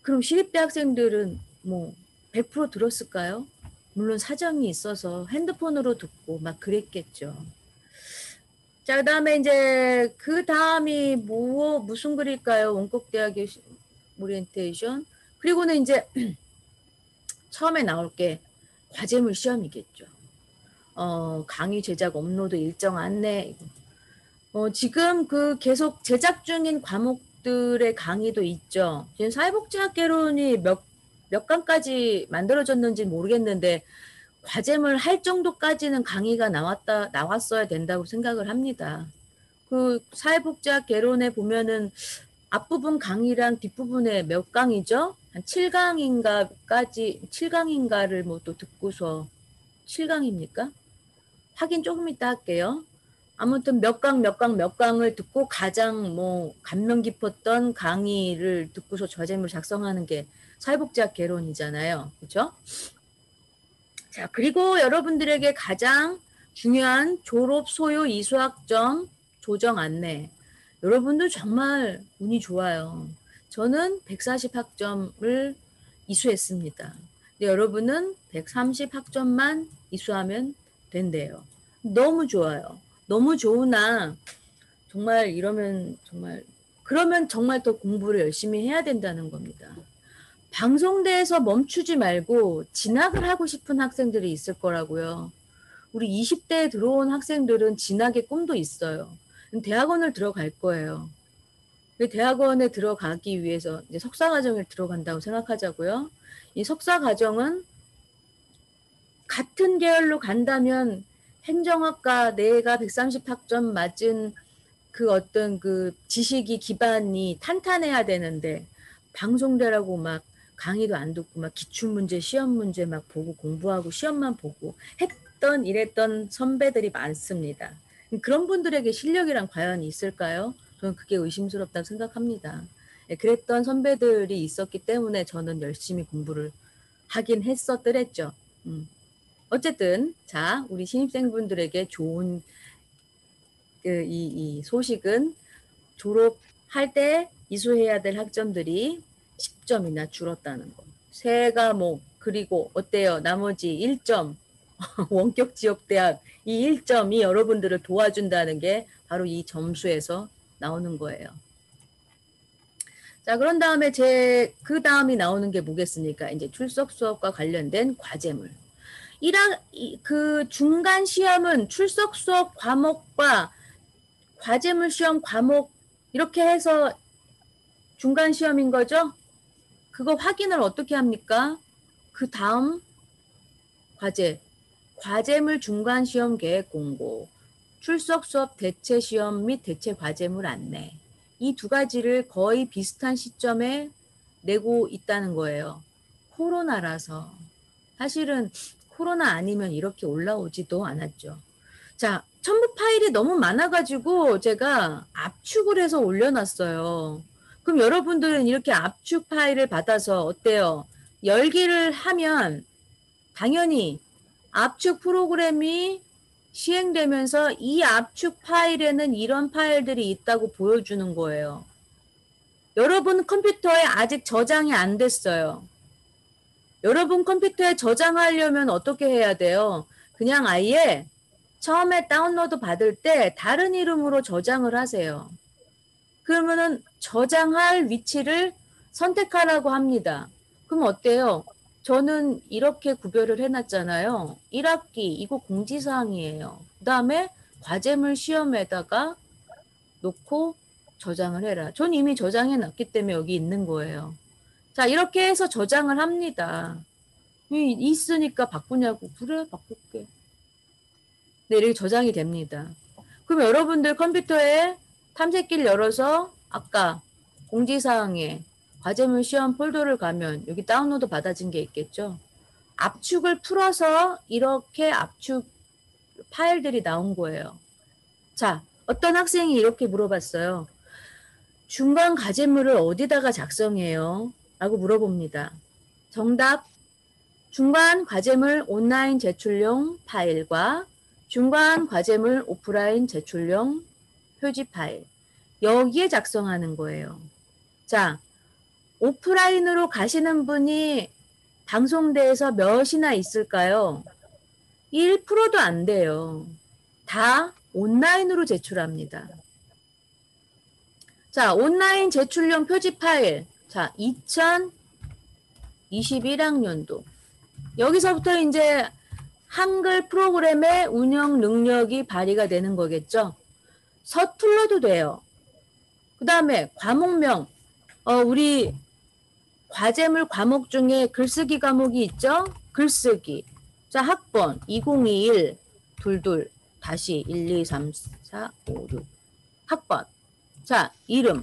그럼 시립대 학생들은 뭐 100% 들었을까요? 물론 사정이 있어서 핸드폰으로 듣고 막 그랬겠죠. 자, 그다음에 이제 그 다음이 무슨 글일까요? 원격대학의 오리엔테이션. 그리고는 이제 처음에 나올 게 과제물 시험이겠죠. 강의 제작 업로드 일정 안내. 지금 계속 제작 중인 과목들의 강의도 있죠. 지금 사회복지학 개론이 몇 강까지 만들어졌는지 모르겠는데 과제물 할 정도까지는 강의가 나왔어야 된다고 생각을 합니다. 사회복지학 개론에 보면은 앞부분 강의랑 뒷부분에 몇 강이죠? 한 7강인가를 뭐 또 듣고서 7강입니까? 확인 조금 이따 할게요. 아무튼 몇 강을 듣고 가장 감명 깊었던 강의를 듣고서 과제물 작성하는 게 사회복지학 개론이잖아요. 그렇죠? 자, 그리고 여러분들에게 가장 중요한 졸업 소요 이수학점 조정 안내. 여러분들 정말 운이 좋아요. 저는 140학점을 이수했습니다. 근데 여러분은 130학점만 이수하면 된대요. 너무 좋아요. 너무 좋으나 정말 그러면 정말 더 공부를 열심히 해야 된다는 겁니다. 방송대에서 멈추지 말고 진학을 하고 싶은 학생들이 있을 거라고요. 우리 20대에 들어온 학생들은 진학의 꿈도 있어요. 대학원을 들어갈 거예요. 대학원에 들어가기 위해서 이제 석사과정을 들어간다고 생각하자고요. 이 석사과정은 같은 계열로 간다면 행정학과 내가 130학점 맞은 어떤 지식이 기반이 탄탄해야 되는데 방송대라고 막 강의도 안 듣고 막 기출문제, 시험문제 막 보고 공부하고 시험만 보고 이랬던 선배들이 많습니다. 그런 분들에게 실력이란 과연 있을까요? 저는 그게 의심스럽다고 생각합니다. 그랬던 선배들이 있었기 때문에 저는 열심히 공부를 하긴 했었더랬죠. 어쨌든 자, 우리 신입생분들에게 좋은 이 소식은 졸업할 때 이수해야 될 학점들이 10점이나 줄었다는 거. 세 과목 그리고 어때요? 나머지 1점 원격 지역대학 이 1점이 여러분들을 도와준다는 게 바로 이 점수에서 나오는 거예요. 자, 그런 다음에 그 다음이 나오는 게 뭐겠습니까? 이제 출석 수업과 관련된 과제물. 그 중간 시험은 출석 수업 과목과 과제물 시험 과목 이렇게 해서 중간 시험인 거죠? 그거 확인을 어떻게 합니까? 그 다음 과제물 중간 시험 계획 공고, 출석 수업 대체 시험 및 대체 과제물 안내. 이 두 가지를 거의 비슷한 시점에 내고 있다는 거예요. 코로나라서. 사실은 코로나 아니면 이렇게 올라오지도 않았죠. 자, 첨부 파일이 너무 많아가지고 제가 압축을 해서 올려놨어요. 그럼 여러분들은 이렇게 압축 파일을 받아서 어때요? 열기를 하면 당연히 압축 프로그램이 시행되면서 이 압축 파일에는 이런 파일들이 있다고 보여주는 거예요. 여러분 컴퓨터에 아직 저장이 안 됐어요. 여러분 컴퓨터에 저장하려면 어떻게 해야 돼요? 그냥 아예 처음에 다운로드 받을 때 다른 이름으로 저장을 하세요. 그러면은 저장할 위치를 선택하라고 합니다. 그럼 어때요? 저는 이렇게 구별을 해놨잖아요. 1학기 이거 공지사항이에요. 그 다음에 과제물 시험에다가 놓고 저장을 해라. 전 이미 저장해놨기 때문에 여기 있는 거예요. 자, 이렇게 해서 저장을 합니다. 있으니까 바꾸냐고. 그래, 바꿀게. 네, 이렇게 저장이 됩니다. 그럼 여러분들 컴퓨터에 탐색기를 열어서 아까 공지사항에 과제물 시험 폴더를 가면 여기 다운로드 받아진 게 있겠죠. 압축을 풀어서 이렇게 압축 파일들이 나온 거예요. 자, 어떤 학생이 이렇게 물어봤어요. 중간 과제물을 어디다가 작성해요? 라고 물어봅니다. 정답, 중간 과제물 온라인 제출용 파일과 중간 과제물 오프라인 제출용 표지 파일. 여기에 작성하는 거예요. 자, 오프라인으로 가시는 분이 방송대에서 몇이나 있을까요? 1%도 안 돼요. 다 온라인으로 제출합니다. 자, 온라인 제출용 표지 파일. 자, 2021학년도. 여기서부터 이제 한글 프로그램의 운영 능력이 발휘가 되는 거겠죠. 서툴러도 돼요. 그 다음에 과목명. 우리 과제물 과목 중에 글쓰기 과목이 있죠. 글쓰기. 자, 학번 2021 22 다시 1, 2, 3, 4, 5, 6 학번. 자, 이름,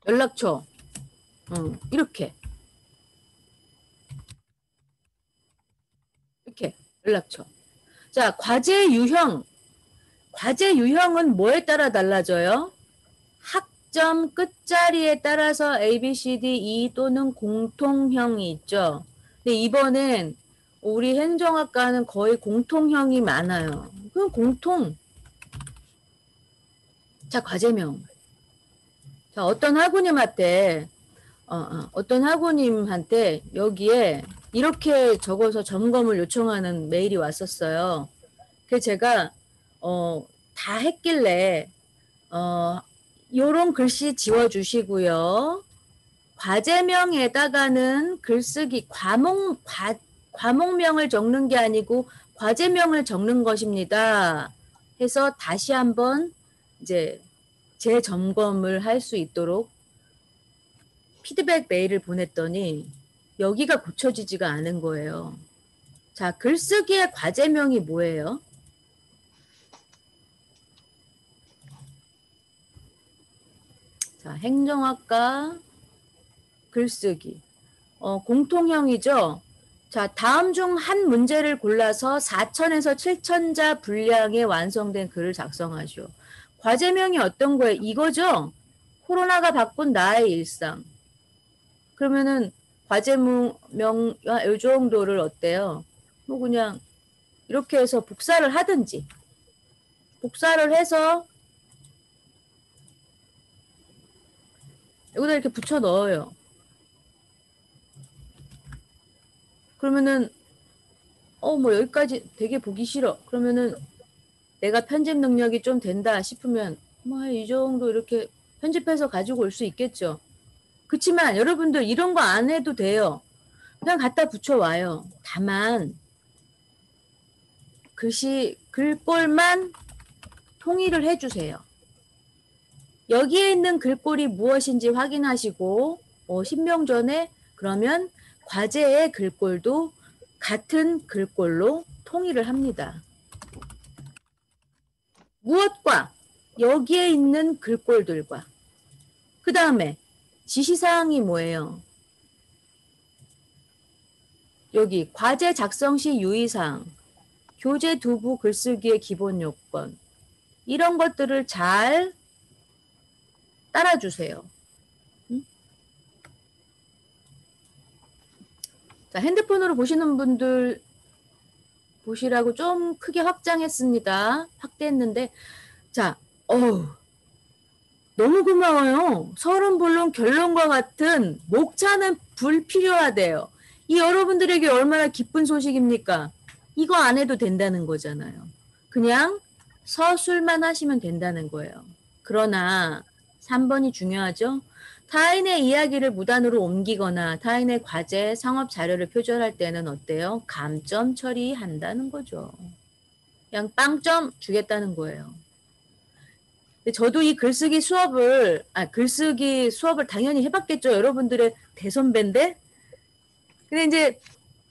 연락처, 이렇게 연락처. 자, 과제 유형. 과제 유형은 뭐에 따라 달라져요? 학점 끝자리에 따라서 A, B, C, D, E 또는 공통형이 있죠. 근데 이번엔 우리 행정학과는 거의 공통형이 많아요. 그럼 공통. 자, 과제명. 자, 어떤 학우님한테 여기에 이렇게 적어서 점검을 요청하는 메일이 왔었어요. 그래서 제가 다 했길래 요런 글씨 지워주시고요. 과제명에다가는 글쓰기 과목명을 적는 게 아니고 과제명을 적는 것입니다. 해서 다시 한번 이제 재점검을 할 수 있도록 피드백 메일을 보냈더니 여기가 고쳐지지가 않은 거예요. 자, 글쓰기의 과제명이 뭐예요? 자, 행정학과 글쓰기. 공통형이죠. 자, 다음 중 한 문제를 골라서 4,000에서 7,000자 분량의 완성된 글을 작성하시오. 과제명이 어떤 거예요? 이거죠? 코로나가 바꾼 나의 일상. 그러면은 과제명 이 정도를 어때요? 뭐 그냥 이렇게 해서 복사를 하든지 복사를 해서 여기다 이렇게 붙여 넣어요. 그러면은 뭐 여기까지 되게 보기 싫어. 그러면은 내가 편집 능력이 좀 된다 싶으면 뭐 이 정도 이렇게 편집해서 가지고 올 수 있겠죠. 그렇지만 여러분들 이런 거 안 해도 돼요. 그냥 갖다 붙여 와요. 다만 글꼴만 통일을 해주세요. 여기에 있는 글꼴이 무엇인지 확인하시고 신명전에 그러면 과제의 글꼴도 같은 글꼴로 통일을 합니다. 무엇과? 여기에 있는 글꼴들과. 그 다음에 지시사항이 뭐예요? 여기 과제 작성 시 유의사항, 교재 두부 글쓰기의 기본 요건, 이런 것들을 잘 따라주세요. 자, 핸드폰으로 보시는 분들 보시라고 좀 크게 확장했습니다. 확대했는데, 자, 너무 고마워요. 서른본론 결론과 같은 목차는 불필요하대요. 이 여러분들에게 얼마나 기쁜 소식입니까? 이거 안 해도 된다는 거잖아요. 그냥 서술만 하시면 된다는 거예요. 그러나 3번이 중요하죠. 타인의 이야기를 무단으로 옮기거나 타인의 과제, 상업 자료를 표절할 때는 어때요? 감점 처리한다는 거죠. 그냥 빵점 주겠다는 거예요. 근데 저도 이 글쓰기 수업을 당연히 해봤겠죠. 여러분들의 대선배인데. 근데 이제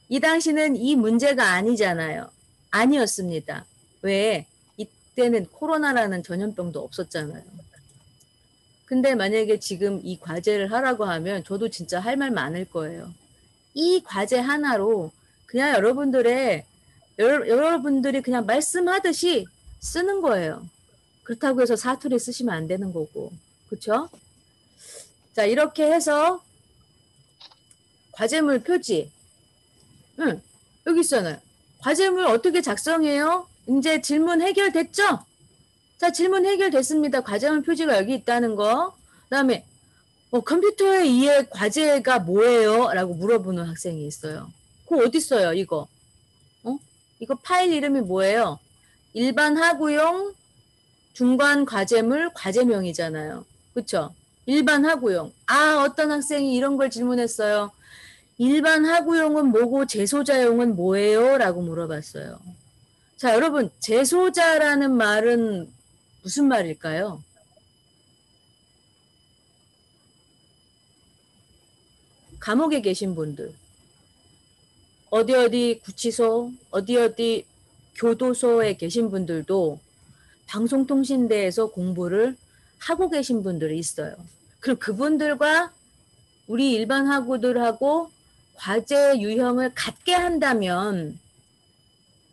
이 당시는 이 문제가 아니잖아요. 아니었습니다. 왜? 이때는 코로나라는 전염병도 없었잖아요. 근데 만약에 지금 이 과제를 하라고 하면 저도 진짜 할 말 많을 거예요. 이 과제 하나로 그냥 여러분들이 그냥 말씀하듯이 쓰는 거예요. 그렇다고 해서 사투리 쓰시면 안 되는 거고. 그쵸? 자, 이렇게 해서 과제물 표지. 여기 있잖아요. 과제물 어떻게 작성해요? 이제 질문 해결됐죠? 자, 질문 해결됐습니다. 과제물 표지가 여기 있다는 거. 그 다음에 컴퓨터에 의해 과제가 뭐예요? 라고 물어보는 학생이 있어요. 그거 어디 있어요? 이거. 이거 파일 이름이 뭐예요? 일반 학우용 중간 과제물 과제명이잖아요. 그쵸? 일반 학우용. 어떤 학생이 이런 걸 질문했어요. 일반 학우용은 뭐고 재소자용은 뭐예요? 라고 물어봤어요. 자, 여러분, 재소자라는 말은 무슨 말일까요? 감옥에 계신 분들, 어디 구치소, 어디 교도소에 계신 분들도 방송통신대에서 공부를 하고 계신 분들이 있어요. 그럼 그분들과 우리 일반 학우들하고 과제 유형을 같게 한다면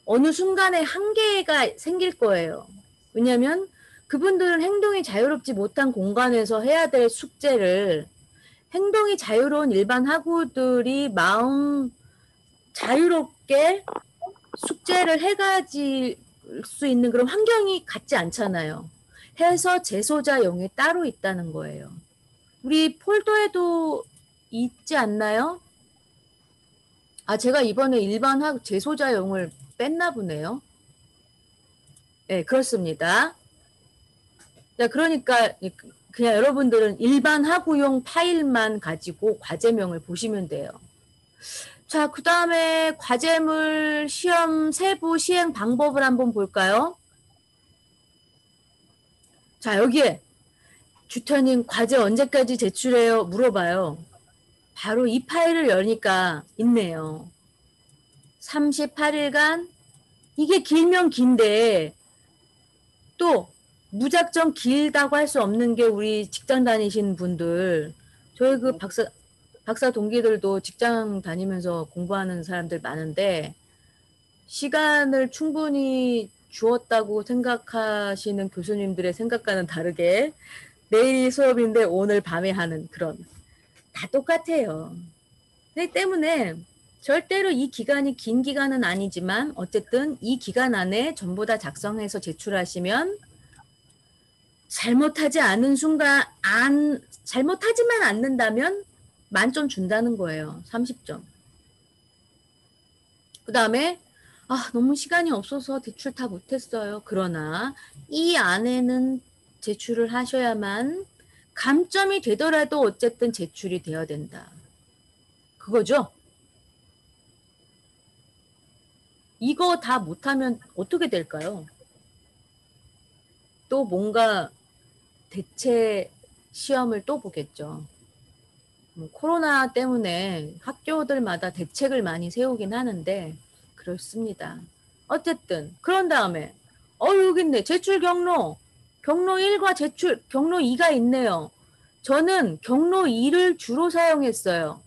어느 순간에 한계가 생길 거예요. 왜냐하면 그분들은 행동이 자유롭지 못한 공간에서 해야 될 숙제를 행동이 자유로운 일반 학우들이 마음 자유롭게 숙제를 해가질 수 있는 그런 환경이 같지 않잖아요. 해서 재소자용이 따로 있다는 거예요. 우리 폴더에도 있지 않나요? 제가 이번에 일반 재소자용을 뺐나 보네요. 네, 그렇습니다. 자, 그러니까 그냥 여러분들은 일반 학우용 파일만 가지고 과제명을 보시면 돼요. 자, 그 다음에 과제물 시험 세부 시행 방법을 한번 볼까요? 자, 여기에 주터님 과제 언제까지 제출해요? 물어봐요. 바로 이 파일을 여니까 있네요. 38일간 이게 길면 긴데 또 무작정 길다고 할 수 없는 게 우리 직장 다니신 분들, 저희 그 박사 동기들도 직장 다니면서 공부하는 사람들 많은데 시간을 충분히 주었다고 생각하시는 교수님들의 생각과는 다르게 내일이 수업인데 오늘 밤에 하는 그런, 다 똑같아요. 그렇기 때문에 절대로 이 기간이 긴 기간은 아니지만 어쨌든 이 기간 안에 전부 다 작성해서 제출하시면 잘못하지 않은 순간 잘못하지만 않는다면 만점 준다는 거예요. 30점. 그 다음에 너무 시간이 없어서 제출 다 못했어요. 그러나 이 안에는 제출을 하셔야만 감점이 되더라도 어쨌든 제출이 되어야 된다. 그거죠? 이거 다 못하면 어떻게 될까요? 또 뭔가 대체 시험을 또 보겠죠. 코로나 때문에 학교들마다 대책을 많이 세우긴 하는데 그렇습니다. 어쨌든 그런 다음에 여기 있네. 제출 경로. 경로 1과 제출 경로 2가 있네요. 저는 경로 2를 주로 사용했어요.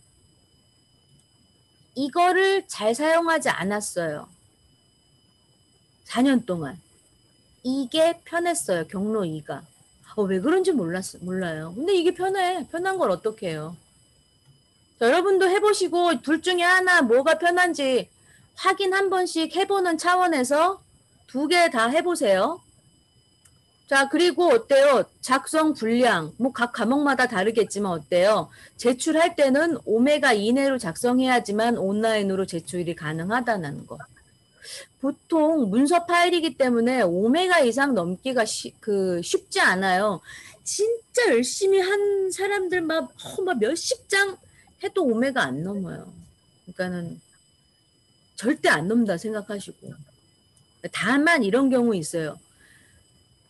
이거를 잘 사용하지 않았어요. 4년 동안. 이게 편했어요. 경로 2가. 왜 그런지 몰라요. 근데 이게 편해. 편한 걸 어떻게 해요? 여러분도 해보시고 둘 중에 하나 뭐가 편한지 확인 한 번씩 해보는 차원에서 2개 다 해보세요. 자, 그리고 어때요? 작성 분량, 뭐 각 과목마다 다르겠지만 어때요? 제출할 때는 오메가 이내로 작성해야지만 온라인으로 제출이 가능하다는 거. 보통 문서 파일이기 때문에 오메가 이상 넘기가 쉽지 않아요. 진짜 열심히 한 사람들 막 몇십 장 해도 오메가 안 넘어요. 그러니까는 절대 안 넘는다 생각하시고. 다만 이런 경우 있어요.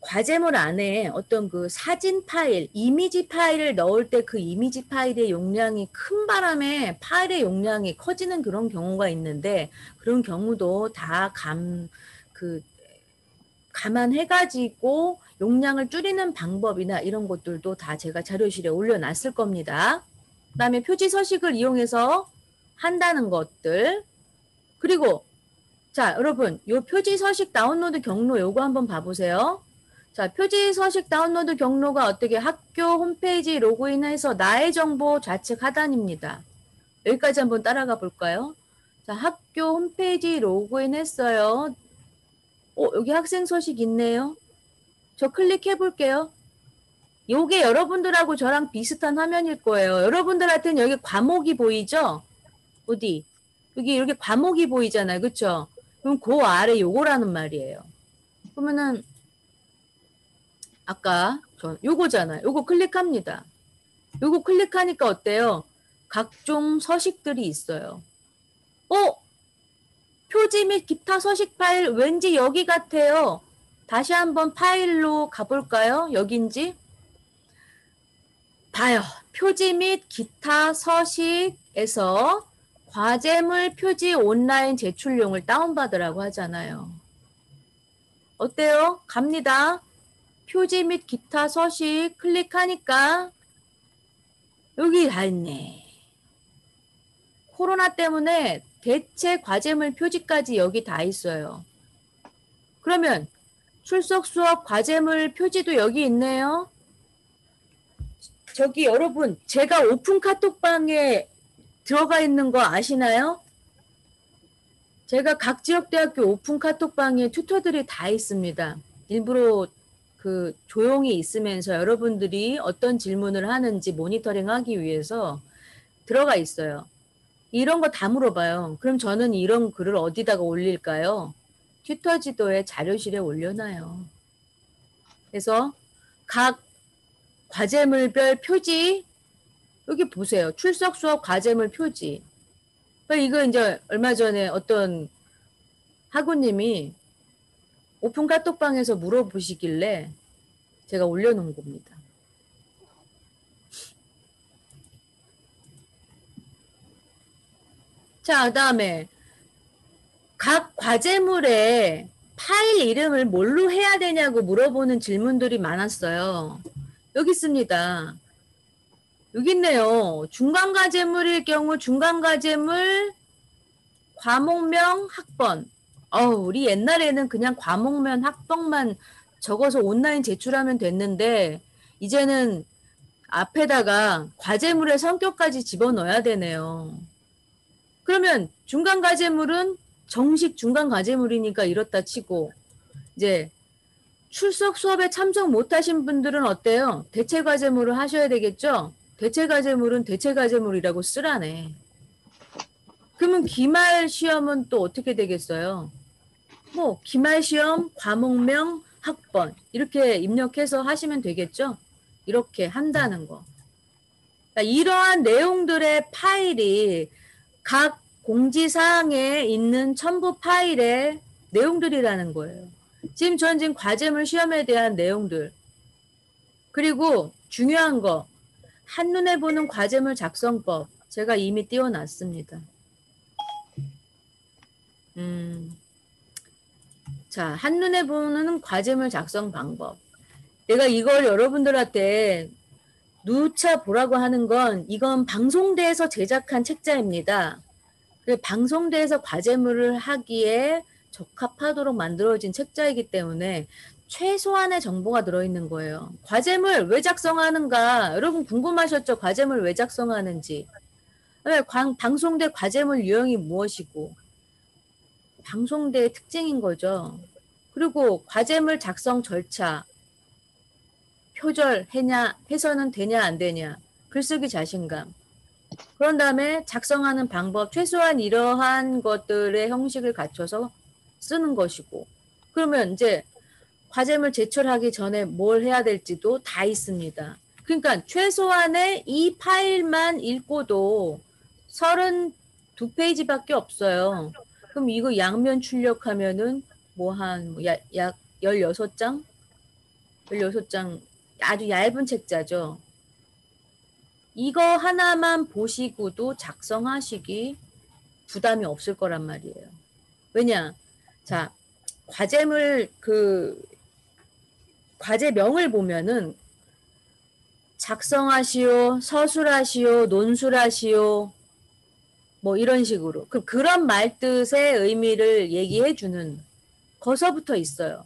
과제물 안에 어떤 그 사진 파일, 이미지 파일을 넣을 때 그 이미지 파일의 용량이 큰 바람에 파일의 용량이 커지는 그런 경우가 있는데 그런 경우도 다 감안해가지고 용량을 줄이는 방법이나 이런 것들도 다 제가 자료실에 올려놨을 겁니다. 그 다음에 표지 서식을 이용해서 한다는 것들. 그리고 자, 여러분, 요 표지 서식 다운로드 경로 요거 한번 봐보세요. 자, 표지 서식 다운로드 경로가 어떻게 학교 홈페이지 로그인해서 나의 정보 좌측 하단입니다. 여기까지 한번 따라가 볼까요? 자, 학교 홈페이지 로그인 했어요. 여기 학생 서식 있네요. 저 클릭해 볼게요. 요게 여러분들하고 저랑 비슷한 화면일 거예요. 여러분들한테는 여기 과목이 보이죠? 어디? 여기 이렇게 과목이 보이잖아요. 그쵸? 그럼 그 아래 요거라는 말이에요. 그러면은 아까 요거잖아요. 요거 클릭합니다. 요거 클릭하니까 어때요? 각종 서식들이 있어요. 표지 및 기타 서식 파일 왠지 여기 같아요. 다시 한번 파일로 가볼까요? 여긴지? 봐요. 표지 및 기타 서식에서 과제물 표지 온라인 제출용을 다운받으라고 하잖아요. 어때요? 갑니다. 표지 및 기타 서식 클릭하니까 여기 다 있네. 코로나 때문에 대체 과제물 표지까지 여기 다 있어요. 그러면 출석 수업 과제물 표지도 여기 있네요. 저기 여러분, 제가 오픈 카톡방에 들어가 있는 거 아시나요? 제가 각 지역대학교 오픈 카톡방에 튜터들이 다 있습니다. 일부러 조용히 있으면서 여러분들이 어떤 질문을 하는지 모니터링하기 위해서 들어가 있어요. 이런 거 다 물어봐요. 그럼 저는 이런 글을 어디다가 올릴까요? 튜터 지도에 자료실에 올려놔요. 그래서 각 과제물별 표지 여기 보세요. 출석 수업 과제물 표지. 이거 이제 얼마 전에 어떤 학우님이 오픈 카톡방에서 물어보시길래 제가 올려놓은 겁니다. 자, 그다음에 각 과제물의 파일 이름을 뭘로 해야 되냐고 물어보는 질문들이 많았어요. 여기 있습니다. 여기 있네요. 중간 과제물일 경우 중간 과제물 과목명 학번. 우리 옛날에는 그냥 과목명 학번만 적어서 온라인 제출하면 됐는데 이제는 앞에다가 과제물의 성격까지 집어넣어야 되네요. 그러면 중간 과제물은 정식 중간 과제물이니까 이렇다 치고 이제 출석 수업에 참석 못하신 분들은 어때요? 대체 과제물을 하셔야 되겠죠? 대체 과제물은 대체 과제물이라고 쓰라네. 그러면 기말 시험은 또 어떻게 되겠어요? 기말 시험, 과목명, 학번 이렇게 입력해서 하시면 되겠죠? 이렇게 한다는 거. 그러니까 이러한 내용들의 파일이 각 공지사항에 있는 첨부 파일의 내용들이라는 거예요. 지금 과제물 시험에 대한 내용들. 그리고 중요한 거, 한눈에 보는 과제물 작성법. 제가 이미 띄워놨습니다. 자, 한눈에 보는 과제물 작성 방법. 내가 이걸 여러분들한테 누차 보라고 하는 건 이건 방송대에서 제작한 책자입니다. 방송대에서 과제물을 하기에 적합하도록 만들어진 책자이기 때문에 최소한의 정보가 들어있는 거예요. 과제물 왜 작성하는가? 여러분 궁금하셨죠? 과제물 왜 작성하는지. 방송대 과제물 유형이 무엇이고 방송대의 특징인 거죠. 그리고 과제물 작성 절차, 표절해냐, 해서는 되냐 안 되냐, 글쓰기 자신감. 그런 다음에 작성하는 방법, 최소한 이러한 것들의 형식을 갖춰서 쓰는 것이고, 그러면 이제 과제물 제출하기 전에 뭘 해야 될지도 다 있습니다. 그러니까 최소한의 이 파일만 읽고도 32페이지밖에 없어요. 그럼 이거 양면 출력하면은 뭐 약 16장? 16장 아주 얇은 책자죠. 이거 하나만 보시고도 작성하시기 부담이 없을 거란 말이에요. 왜냐? 자, 과제물 과제명을 보면은 작성하시오, 서술하시오, 논술하시오, 뭐 이런 식으로 그런 말뜻의 의미를 얘기해 주는 거서부터 있어요.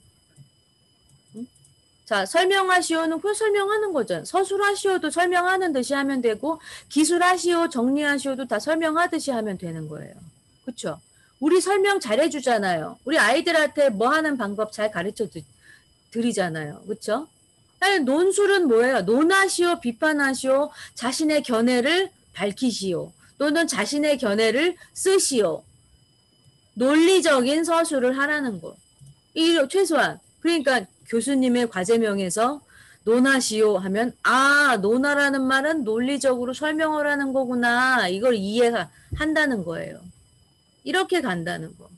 자, 설명하시오는 그 설명하는 거죠. 서술하시오도 설명하는 듯이 하면 되고 기술하시오, 정리하시오도 다 설명하듯이 하면 되는 거예요. 그렇죠? 우리 설명 잘해 주잖아요. 우리 아이들한테 뭐 하는 방법 잘 가르쳐 드리잖아요. 그렇죠? 논술은 뭐예요? 논하시오, 비판하시오, 자신의 견해를 밝히시오. 또는 자신의 견해를 쓰시오. 논리적인 서술을 하라는 거. 이 최소한. 그러니까 교수님의 과제명에서 논하시오 하면 논하라는 말은 논리적으로 설명을 하는 거구나. 이걸 이해한다는 거예요. 이렇게 간다는 거.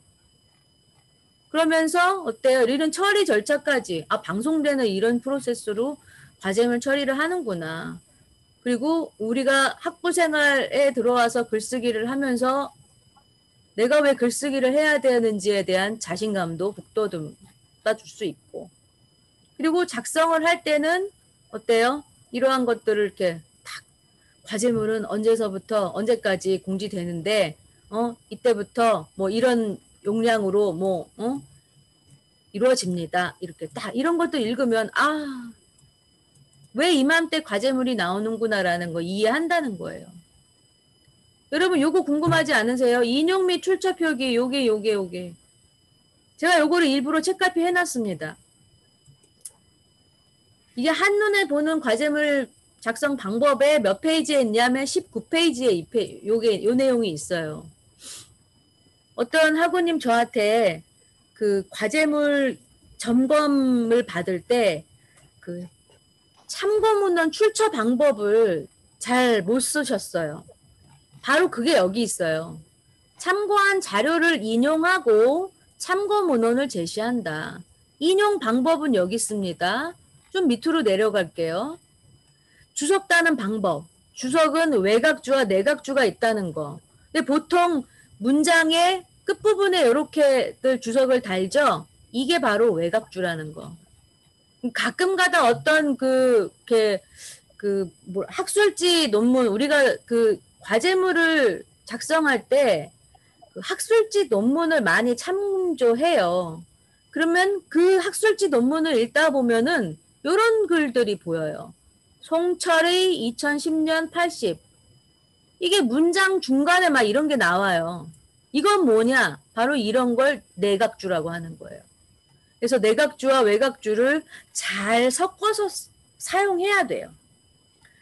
그러면서 어때요? 이런 처리 절차까지 방송되는 이런 프로세스로 과제물 처리를 하는구나. 그리고 우리가 학부 생활에 들어와서 글쓰기를 하면서 내가 왜 글쓰기를 해야 되는지에 대한 자신감도 북돋아 줄 수 있고, 그리고 작성을 할 때는 어때요? 이러한 것들을 이렇게 딱 과제물은 언제서부터 언제까지 공지되는데 이때부터 뭐 이런 용량으로 이루어집니다. 이렇게 딱 이런 것도 읽으면 왜 이맘때 과제물이 나오는구나라는 거 이해한다는 거예요. 여러분 요거 궁금하지 않으세요? 인용 및 출처 표기 요게 제가 요거를 일부러 책갈피 해놨습니다. 이게 한눈에 보는 과제물 작성 방법에 몇 페이지에 있냐면 19페이지에 요 내용이 있어요. 어떤 학우님 저한테 그 과제물 점검을 받을 때 참고문헌 출처 방법을 잘 못 쓰셨어요. 바로 그게 여기 있어요. 참고한 자료를 인용하고 참고문헌을 제시한다. 인용 방법은 여기 있습니다. 좀 밑으로 내려갈게요. 주석 따는 방법. 주석은 외곽주와 내곽주가 있다는 거. 근데 보통 문장의 끝부분에 이렇게들 주석을 달죠. 이게 바로 외곽주라는 거. 가끔가다 어떤 학술지 논문, 우리가 과제물을 작성할 때 학술지 논문을 많이 참조해요. 그러면 그 학술지 논문을 읽다 보면은 이런 글들이 보여요. 송철의 2010년 80. 이게 문장 중간에 막 이런 게 나와요. 이건 뭐냐? 바로 이런 걸 내각주라고 하는 거예요. 그래서 내각주와 외곽주를 잘 섞어서 사용해야 돼요.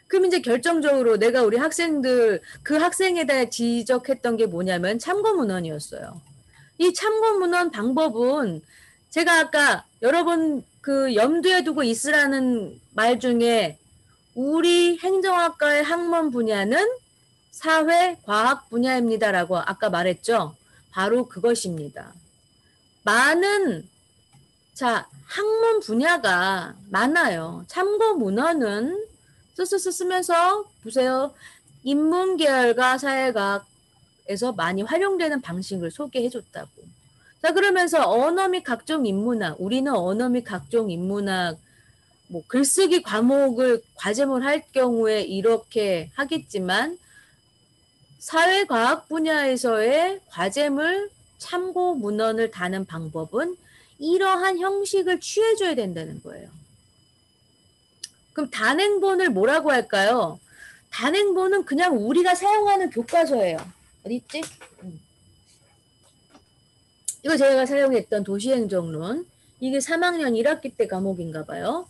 그럼 이제 결정적으로 내가 우리 학생들, 그 학생에 대해 지적했던 게 뭐냐면 참고문헌이었어요. 이 참고문헌 방법은 제가 아까 여러분 염두에 두고 있으라는 말 중에 우리 행정학과의 학문 분야는 사회 과학 분야입니다라고 아까 말했죠. 바로 그것입니다. 많은 자 학문 분야가 많아요. 참고 문헌은 쓰면서 보세요. 인문계열과 사회과학에서 많이 활용되는 방식을 소개해줬다고. 자 그러면서 언어 및 각종 인문학, 우리는 언어 및 각종 인문학 뭐 글쓰기 과목을 과제물 할 경우에 이렇게 하겠지만 사회과학 분야에서의 과제물 참고 문헌을 다는 방법은 이러한 형식을 취해줘야 된다는 거예요. 그럼 단행본을 뭐라고 할까요? 단행본은 그냥 우리가 사용하는 교과서예요. 어디 있지? 이거 제가 사용했던 도시행정론. 이게 3학년 1학기 때 과목인가 봐요.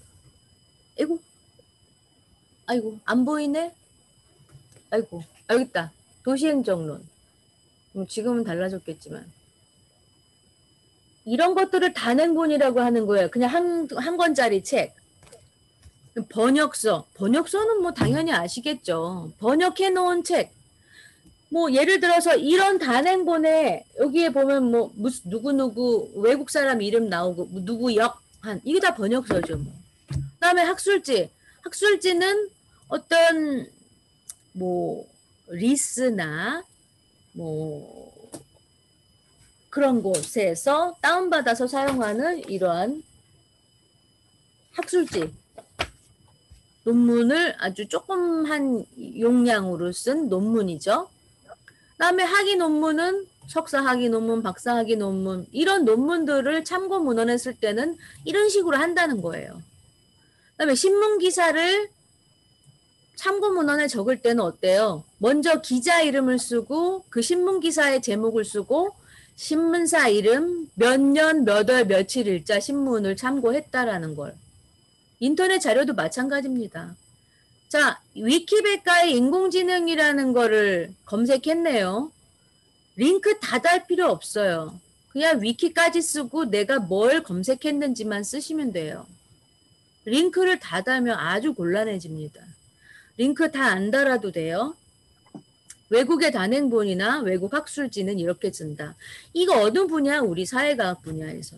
아이고 안 보이네? 아이고 여기 있다. 도시행정론. 지금은 달라졌겠지만 이런 것들을 단행본이라고 하는 거예요. 그냥 한 권짜리 책. 번역서는 뭐 당연히 아시겠죠. 번역해 놓은 책. 뭐 예를 들어서 이런 단행본에 여기에 보면 뭐 누구 외국 사람 이름 나오고 뭐 누구 역한 이게 다 번역서죠. 뭐. 그다음에 학술지는 어떤 뭐 리스나 뭐 그런 곳에서 다운받아서 사용하는 이러한 학술지 논문을 아주 조그만 용량으로 쓴 논문이죠. 그다음에 학위 논문은 석사 학위 논문, 박사 학위 논문 이런 논문들을 참고 문헌에 쓸 때는 이런 식으로 한다는 거예요. 그다음에 신문 기사를 참고 문헌에 적을 때는 어때요? 먼저 기자 이름을 쓰고 그 신문 기사의 제목을 쓰고 신문사 이름, 몇 년, 몇 월, 며칠 일자 신문을 참고했다라는 걸. 인터넷 자료도 마찬가지입니다. 자, 위키백과에 인공지능이라는 거를 검색했네요. 링크 다 달 필요 없어요. 그냥 위키까지 쓰고 내가 뭘 검색했는지만 쓰시면 돼요. 링크를 다 달면 아주 곤란해집니다. 링크 다 안 달아도 돼요. 외국의 단행본이나 외국 학술지는 이렇게 쓴다. 이거 어느 분야? 우리 사회과학 분야에서.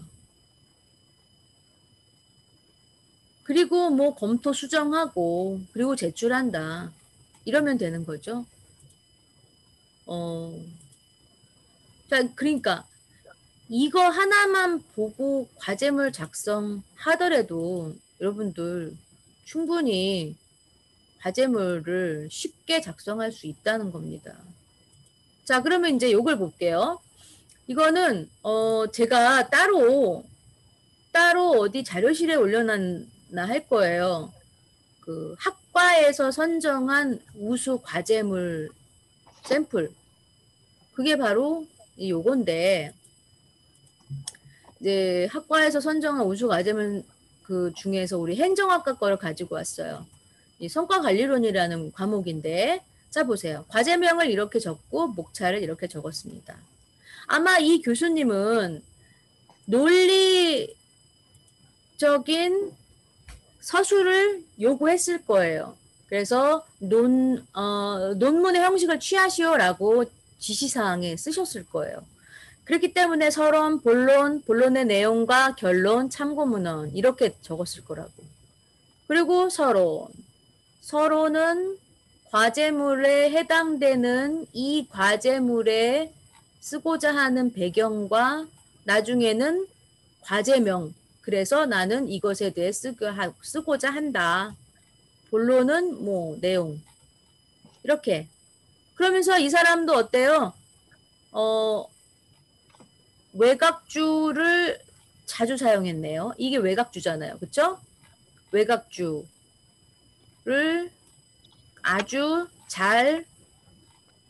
그리고 뭐 검토 수정하고 그리고 제출한다. 이러면 되는 거죠. 자, 그러니까 이거 하나만 보고 과제물 작성하더라도 여러분들 충분히 과제물을 쉽게 작성할 수 있다는 겁니다. 자, 그러면 이제 요걸 볼게요. 이거는 제가 따로 어디 자료실에 올려놨나 할 거예요. 그 학과에서 선정한 우수 과제물 샘플. 그게 바로 요건데 이제 학과에서 선정한 우수 과제물 그 중에서 우리 행정학과 거를 가지고 왔어요. 이 성과관리론이라는 과목인데 자 보세요. 과제명을 이렇게 적고 목차를 이렇게 적었습니다. 아마 이 교수님은 논리적인 서술을 요구했을 거예요. 그래서 논문의 형식을 취하시오라고 지시사항에 쓰셨을 거예요. 그렇기 때문에 서론, 본론의 내용과 결론, 참고문헌 이렇게 적었을 거라고. 그리고 서론은 과제물에 해당되는 이 과제물에 쓰고자 하는 배경과 나중에는 과제명. 그래서 나는 이것에 대해 쓰고자 한다. 본론은 뭐 내용. 이렇게. 그러면서 이 사람도 어때요? 외곽주를 자주 사용했네요. 이게 외곽주잖아요. 그쵸? 외곽주를 아주 잘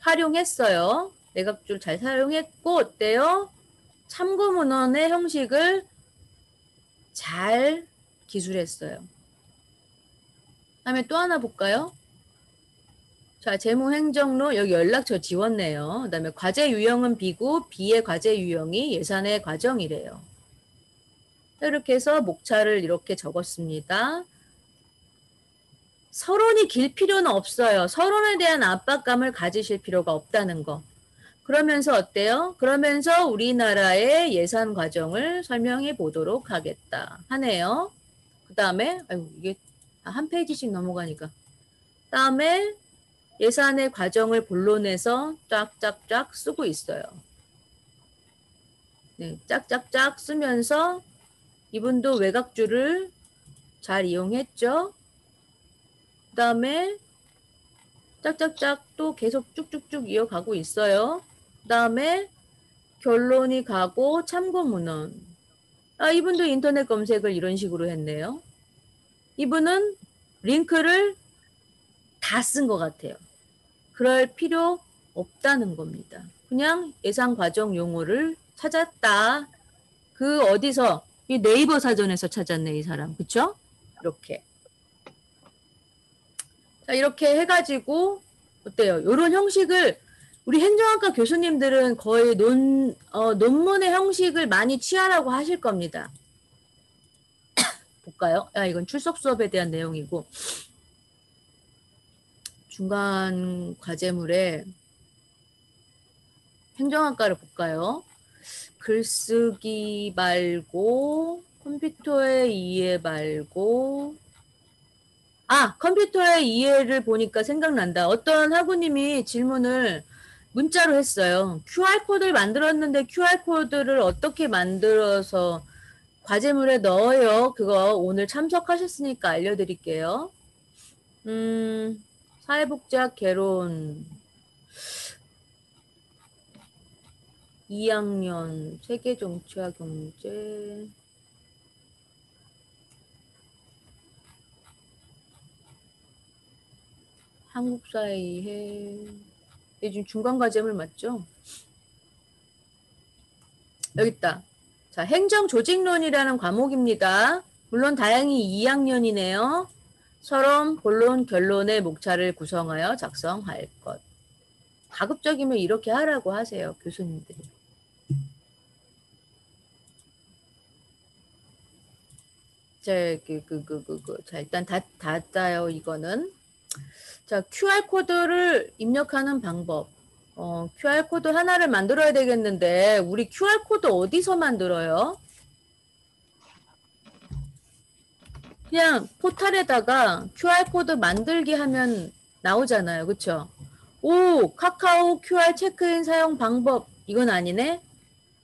활용했어요. 외곽주를 잘 사용했고 어때요? 참고문헌의 형식을 잘 기술했어요. 다음에 또 하나 볼까요? 자, 재무행정로 여기 연락처 지웠네요. 그 다음에 과제 유형은 B고 B의 과제 유형이 예산의 과정이래요. 이렇게 해서 목차를 이렇게 적었습니다. 서론이 길 필요는 없어요. 서론에 대한 압박감을 가지실 필요가 없다는 거. 그러면서 어때요? 그러면서 우리나라의 예산 과정을 설명해 보도록 하겠다 하네요. 그 다음에 아이고 이게 한 페이지씩 넘어가니까 다음에 예산의 과정을 본론에서 쫙쫙쫙 쓰고 있어요. 네, 쫙쫙쫙 쓰면서 이분도 외곽줄을 잘 이용했죠. 그 다음에 짝짝짝 또 계속 쭉쭉쭉 이어가고 있어요. 그 다음에 결론이 가고 참고 문헌. 아, 이분도 인터넷 검색을 이런 식으로 했네요. 이분은 링크를 다 쓴 것 같아요. 그럴 필요 없다는 겁니다. 그냥 예상 과정 용어를 찾았다. 그 어디서? 이 네이버 사전에서 찾았네, 이 사람. 그쵸? 이렇게. 자, 이렇게 해가지고 어때요? 이런 형식을 우리 행정학과 교수님들은 거의 논문의 형식을 많이 취하라고 하실 겁니다. 볼까요? 아, 이건 출석 수업에 대한 내용이고 중간 과제물에 행정학과를 볼까요? 글쓰기 말고 컴퓨터의 이해 말고 컴퓨터의 이해를 보니까 생각난다. 어떤 학우님이 질문을 문자로 했어요. QR코드를 만들었는데 QR코드를 어떻게 만들어서 과제물에 넣어요? 그거 오늘 참석하셨으니까 알려드릴게요. 사회복지학 개론 2학년 세계정치와 경제 한국사회 지금 중간 과제물 맞죠? 여기 있다. 자, 행정조직론이라는 과목입니다. 물론 다행히 2학년이네요. 서론, 본론, 결론의 목차를 구성하여 작성할 것. 가급적이면 이렇게 하라고 하세요, 교수님들이. 자, 일단 다 짜요, 이거는. 자, QR코드를 입력하는 방법. QR코드 하나를 만들어야 되겠는데, 우리 QR코드 어디서 만들어요? 그냥 포탈에다가 QR코드 만들기 하면 나오잖아요. 그쵸? 오, 카카오 QR 체크인 사용 방법. 이건 아니네?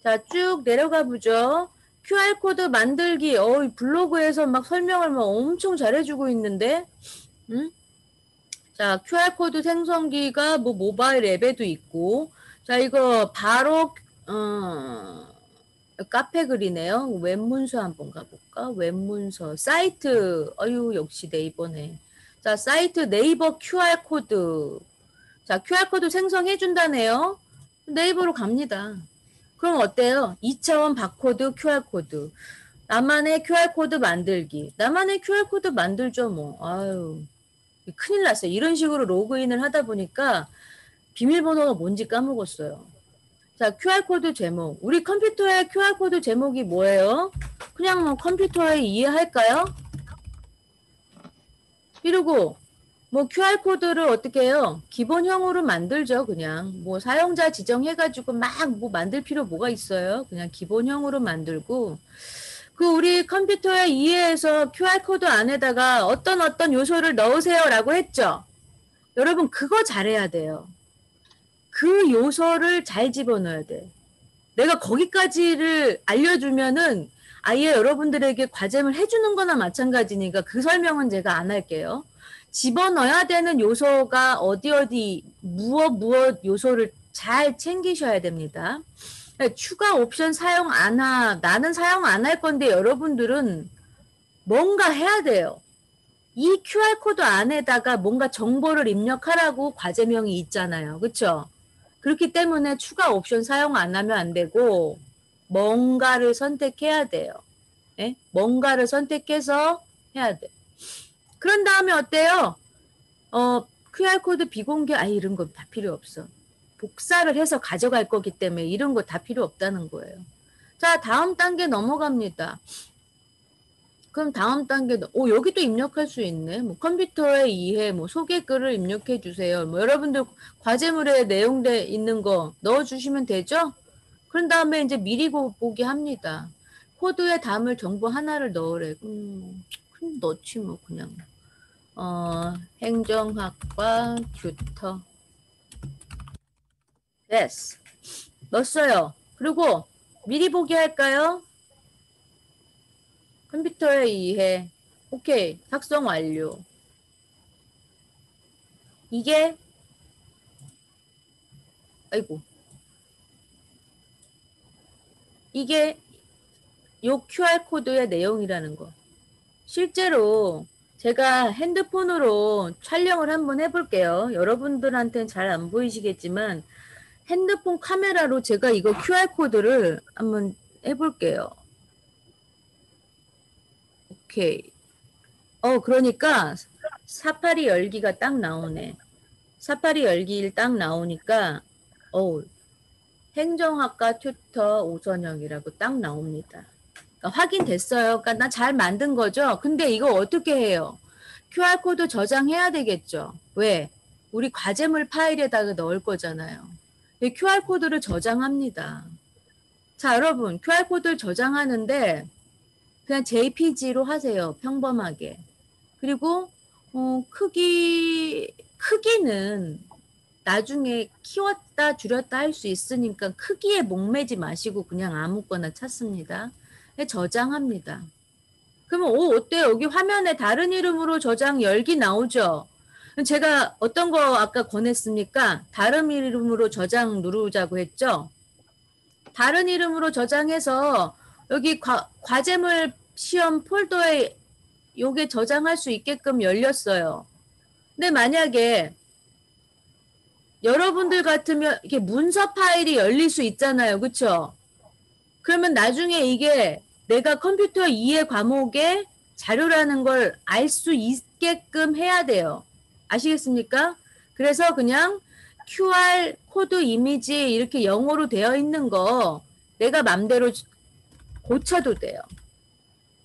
자, 쭉 내려가 보죠. QR코드 만들기. 블로그에서 막 설명을 막 엄청 잘해주고 있는데, 응? 자, QR코드 생성기가 뭐 모바일 앱에도 있고, 자, 이거 바로, 카페 글이네요. 웹문서 한번 가볼까? 웹문서, 사이트, 역시 네이버네. 자, 사이트 네이버 QR코드. 자, QR코드 생성해준다네요. 네이버로 갑니다. 그럼 어때요? 2차원 바코드 QR코드. 나만의 QR코드 만들기. 나만의 QR코드 만들죠, 뭐. 아유. 큰일 났어요. 이런 식으로 로그인을 하다 보니까 비밀번호가 뭔지 까먹었어요. 자, QR코드 제목. 우리 컴퓨터의 QR코드 제목이 뭐예요? 그냥 뭐 컴퓨터에 이해할까요? 이러고 뭐 QR코드를 어떻게 해요? 기본형으로 만들죠. 그냥 뭐 사용자 지정해가지고 막 뭐 만들 필요 뭐가 있어요? 그냥 기본형으로 만들고 그 우리 컴퓨터에 이해해서 QR코드 안에다가 어떤 요소를 넣으세요 라고 했죠. 여러분 그거 잘해야 돼요. 그 요소를 잘 집어넣어야 돼. 내가 거기까지를 알려주면은 아예 여러분들에게 과제를 해주는 거나 마찬가지니까 그 설명은 제가 안 할게요. 집어넣어야 되는 요소가 어디 무엇 요소를 잘 챙기셔야 됩니다. 추가 옵션 사용 안 나는 사용 안 할 건데 여러분들은 뭔가 해야 돼요. 이 QR코드 안에다가 뭔가 정보를 입력하라고 과제명이 있잖아요. 그렇죠? 그렇기 때문에 추가 옵션 사용 안 하면 안 되고 뭔가를 선택해야 돼요. 네? 뭔가를 선택해서 해야 돼. 그런 다음에 어때요? QR코드 비공개 이런 거 다 필요 없어. 복사를 해서 가져갈 거기 때문에 이런 거 다 필요 없다는 거예요. 자, 다음 단계 넘어갑니다. 그럼 다음 단계도, 여기도 입력할 수 있네. 뭐 컴퓨터의 이해, 뭐 소개글을 입력해 주세요. 뭐 여러분들 과제물에 내용돼 있는 거 넣어주시면 되죠? 그런 다음에 이제 미리 보기 합니다. 코드에 담을 정보 하나를 넣으래. 그럼 넣지 뭐 그냥. 행정학과 튜터. 됐어. 넣었어요. 그리고 미리 보기 할까요? 컴퓨터의 이해. 오케이. 작성 완료. 이게 아이고. 이게 요 QR코드의 내용이라는 거. 실제로 제가 핸드폰으로 촬영을 한번 해볼게요. 여러분들한테는 잘 안 보이시겠지만 핸드폰 카메라로 제가 이거 QR코드를 한번 해볼게요. 오케이. 그러니까 사파리 열기가 딱 나오네. 사파리 열기 딱 나오니까 행정학과 튜터 오선영이라고 딱 나옵니다. 그러니까 확인됐어요. 그러니까 나 잘 만든 거죠. 근데 이거 어떻게 해요? QR코드 저장해야 되겠죠. 왜? 우리 과제물 파일에다가 넣을 거잖아요. QR코드를 저장합니다. 자, 여러분 QR코드를 저장하는데 그냥 JPG로 하세요. 평범하게. 그리고 크기는 나중에 키웠다 줄였다 할 수 있으니까 크기에 목매지 마시고 그냥 아무거나 찾습니다. 저장합니다. 그러면 어때요? 여기 화면에 다른 이름으로 저장 열기 나오죠? 제가 어떤 거 아까 권했습니까? 다른 이름으로 저장 누르자고 했죠? 다른 이름으로 저장해서 여기 과제물 시험 폴더에 요게 저장할 수 있게끔 열렸어요. 근데 만약에 여러분들 같으면 이렇게 문서 파일이 열릴 수 있잖아요. 그쵸? 그러면 나중에 이게 내가 컴퓨터 이해 과목의 자료라는 걸 알 수 있게끔 해야 돼요. 아시겠습니까? 그래서 그냥 QR 코드 이미지 이렇게 영어로 되어 있는 거 내가 맘대로 고쳐도 돼요.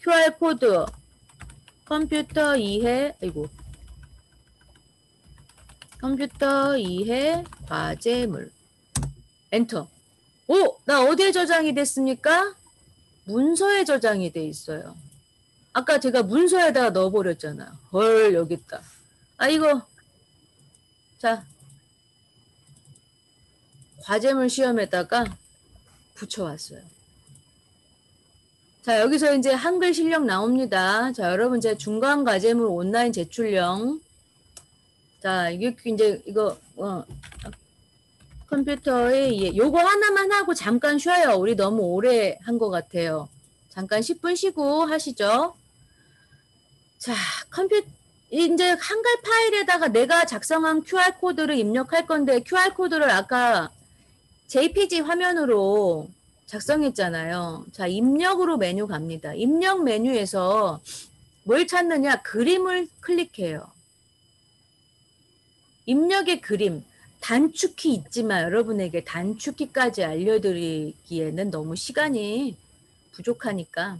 QR 코드 컴퓨터 이해 컴퓨터 이해 과제물 엔터. 나 어디에 저장이 됐습니까? 문서에 저장이 돼 있어요. 아까 제가 문서에다가 넣어버렸잖아요. 헐, 여기 있다. 이거 자 과제물 시험에다가 붙여왔어요. 자, 여기서 이제 한글 실력 나옵니다. 자, 여러분 제 중간 과제물 온라인 제출령. 자, 이게 이제 이거 컴퓨터에 요거 하나만 하고 잠깐 쉬어요. 우리 너무 오래 한 것 같아요. 잠깐 10분 쉬고 하시죠. 자, 이제 한글 파일에다가 내가 작성한 QR코드를 입력할 건데 QR코드를 아까 JPG 화면으로 작성했잖아요. 자, 입력으로 메뉴 갑니다. 입력 메뉴에서 뭘 찾느냐? 그림을 클릭해요. 입력의 그림. 단축키 있지만 여러분에게 단축키까지 알려드리기에는 너무 시간이 부족하니까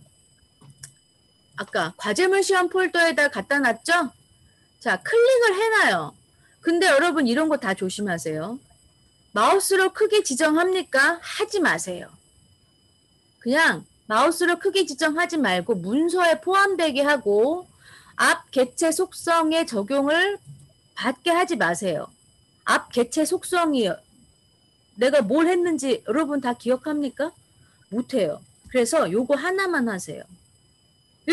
아까 과제물 시험 폴더에다 갖다 놨죠? 자, 클릭을 해놔요. 근데 여러분 이런 거 다 조심하세요. 마우스로 크기 지정합니까? 하지 마세요. 그냥 마우스로 크기 지정하지 말고 문서에 포함되게 하고 앞 개체 속성의 적용을 받게 하지 마세요. 앞 개체 속성이 내가 뭘 했는지 여러분 다 기억합니까? 못해요. 그래서 요거 하나만 하세요.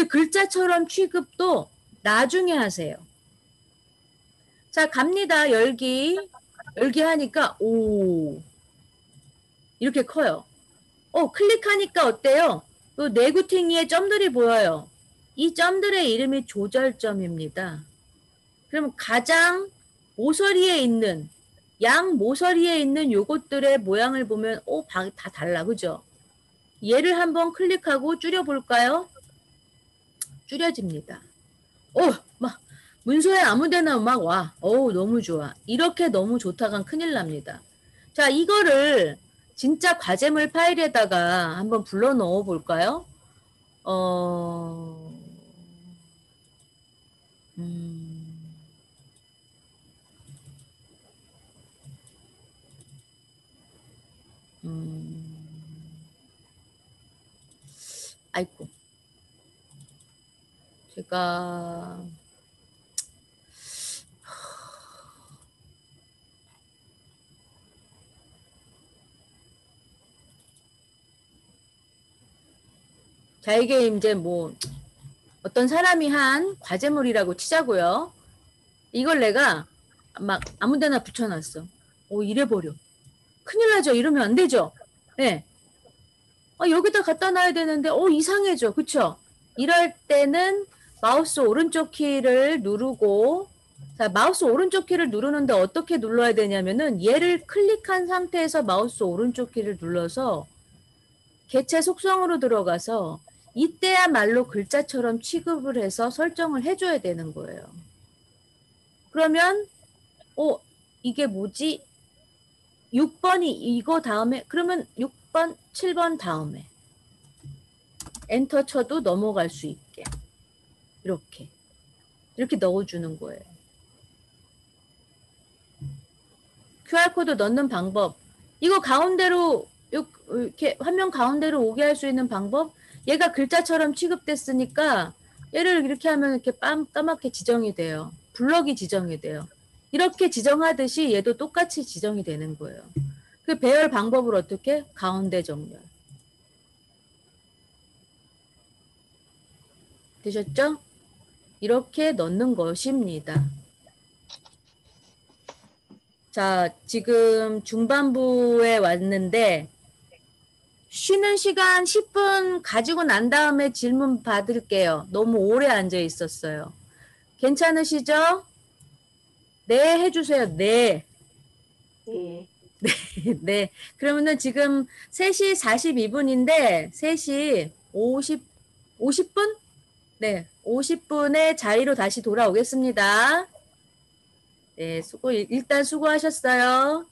글자처럼 취급도 나중에 하세요. 자, 갑니다. 열기 하니까 이렇게 커요. 클릭하니까 어때요? 또 네구팅이의 점들이 보여요. 이 점들의 이름이 조절점입니다. 그럼 가장 모서리에 있는 양 모서리에 있는 요것들의 모양을 보면 다 달라. 그죠? 얘를 한번 클릭하고 줄여볼까요? 줄여집니다. 막 문서에 아무데나 막 와. 너무 좋아. 이렇게 너무 좋다간 큰일 납니다. 자, 이거를 진짜 과제물 파일에다가 한번 불러 넣어 볼까요? 음, 아이고, 제가 자 이게 이제 뭐 어떤 사람이 한 과제물이라고 치자고요. 이걸 내가 막 아무 데나 붙여놨어. 오, 이래버려. 큰일 나죠. 이러면 안 되죠. 네. 여기다 갖다 놔야 되는데, 이상해져. 그쵸? 이럴 때는 마우스 오른쪽 키를 누르고, 자, 마우스 오른쪽 키를 누르는데 어떻게 눌러야 되냐면은 얘를 클릭한 상태에서 마우스 오른쪽 키를 눌러서 개체 속성으로 들어가서 이때야말로 글자처럼 취급을 해서 설정을 해줘야 되는 거예요. 그러면, 이게 뭐지? 6번이 이거 다음에, 그러면 6번, 7번 다음에. 엔터 쳐도 넘어갈 수 있게 이렇게 넣어주는 거예요. QR코드 넣는 방법 이거 가운데로 이렇게 화면 가운데로 오게 할 수 있는 방법 얘가 글자처럼 취급됐으니까 얘를 이렇게 하면 이렇게 까맣게 지정이 돼요. 블럭이 지정이 돼요. 이렇게 지정하듯이 얘도 똑같이 지정이 되는 거예요. 그 배열 방법을 어떻게? 가운데 정렬 되셨죠? 이렇게 넣는 것입니다. 자, 지금 중반부에 왔는데 쉬는 시간 10분 가지고 난 다음에 질문 받을게요. 너무 오래 앉아 있었어요. 괜찮으시죠? 네, 해주세요. 네. 예. 네. 그러면은 지금 3시 42분인데 3시 50분? 네. 50분에 자리로 다시 돌아오겠습니다. 네, 일단 수고하셨어요.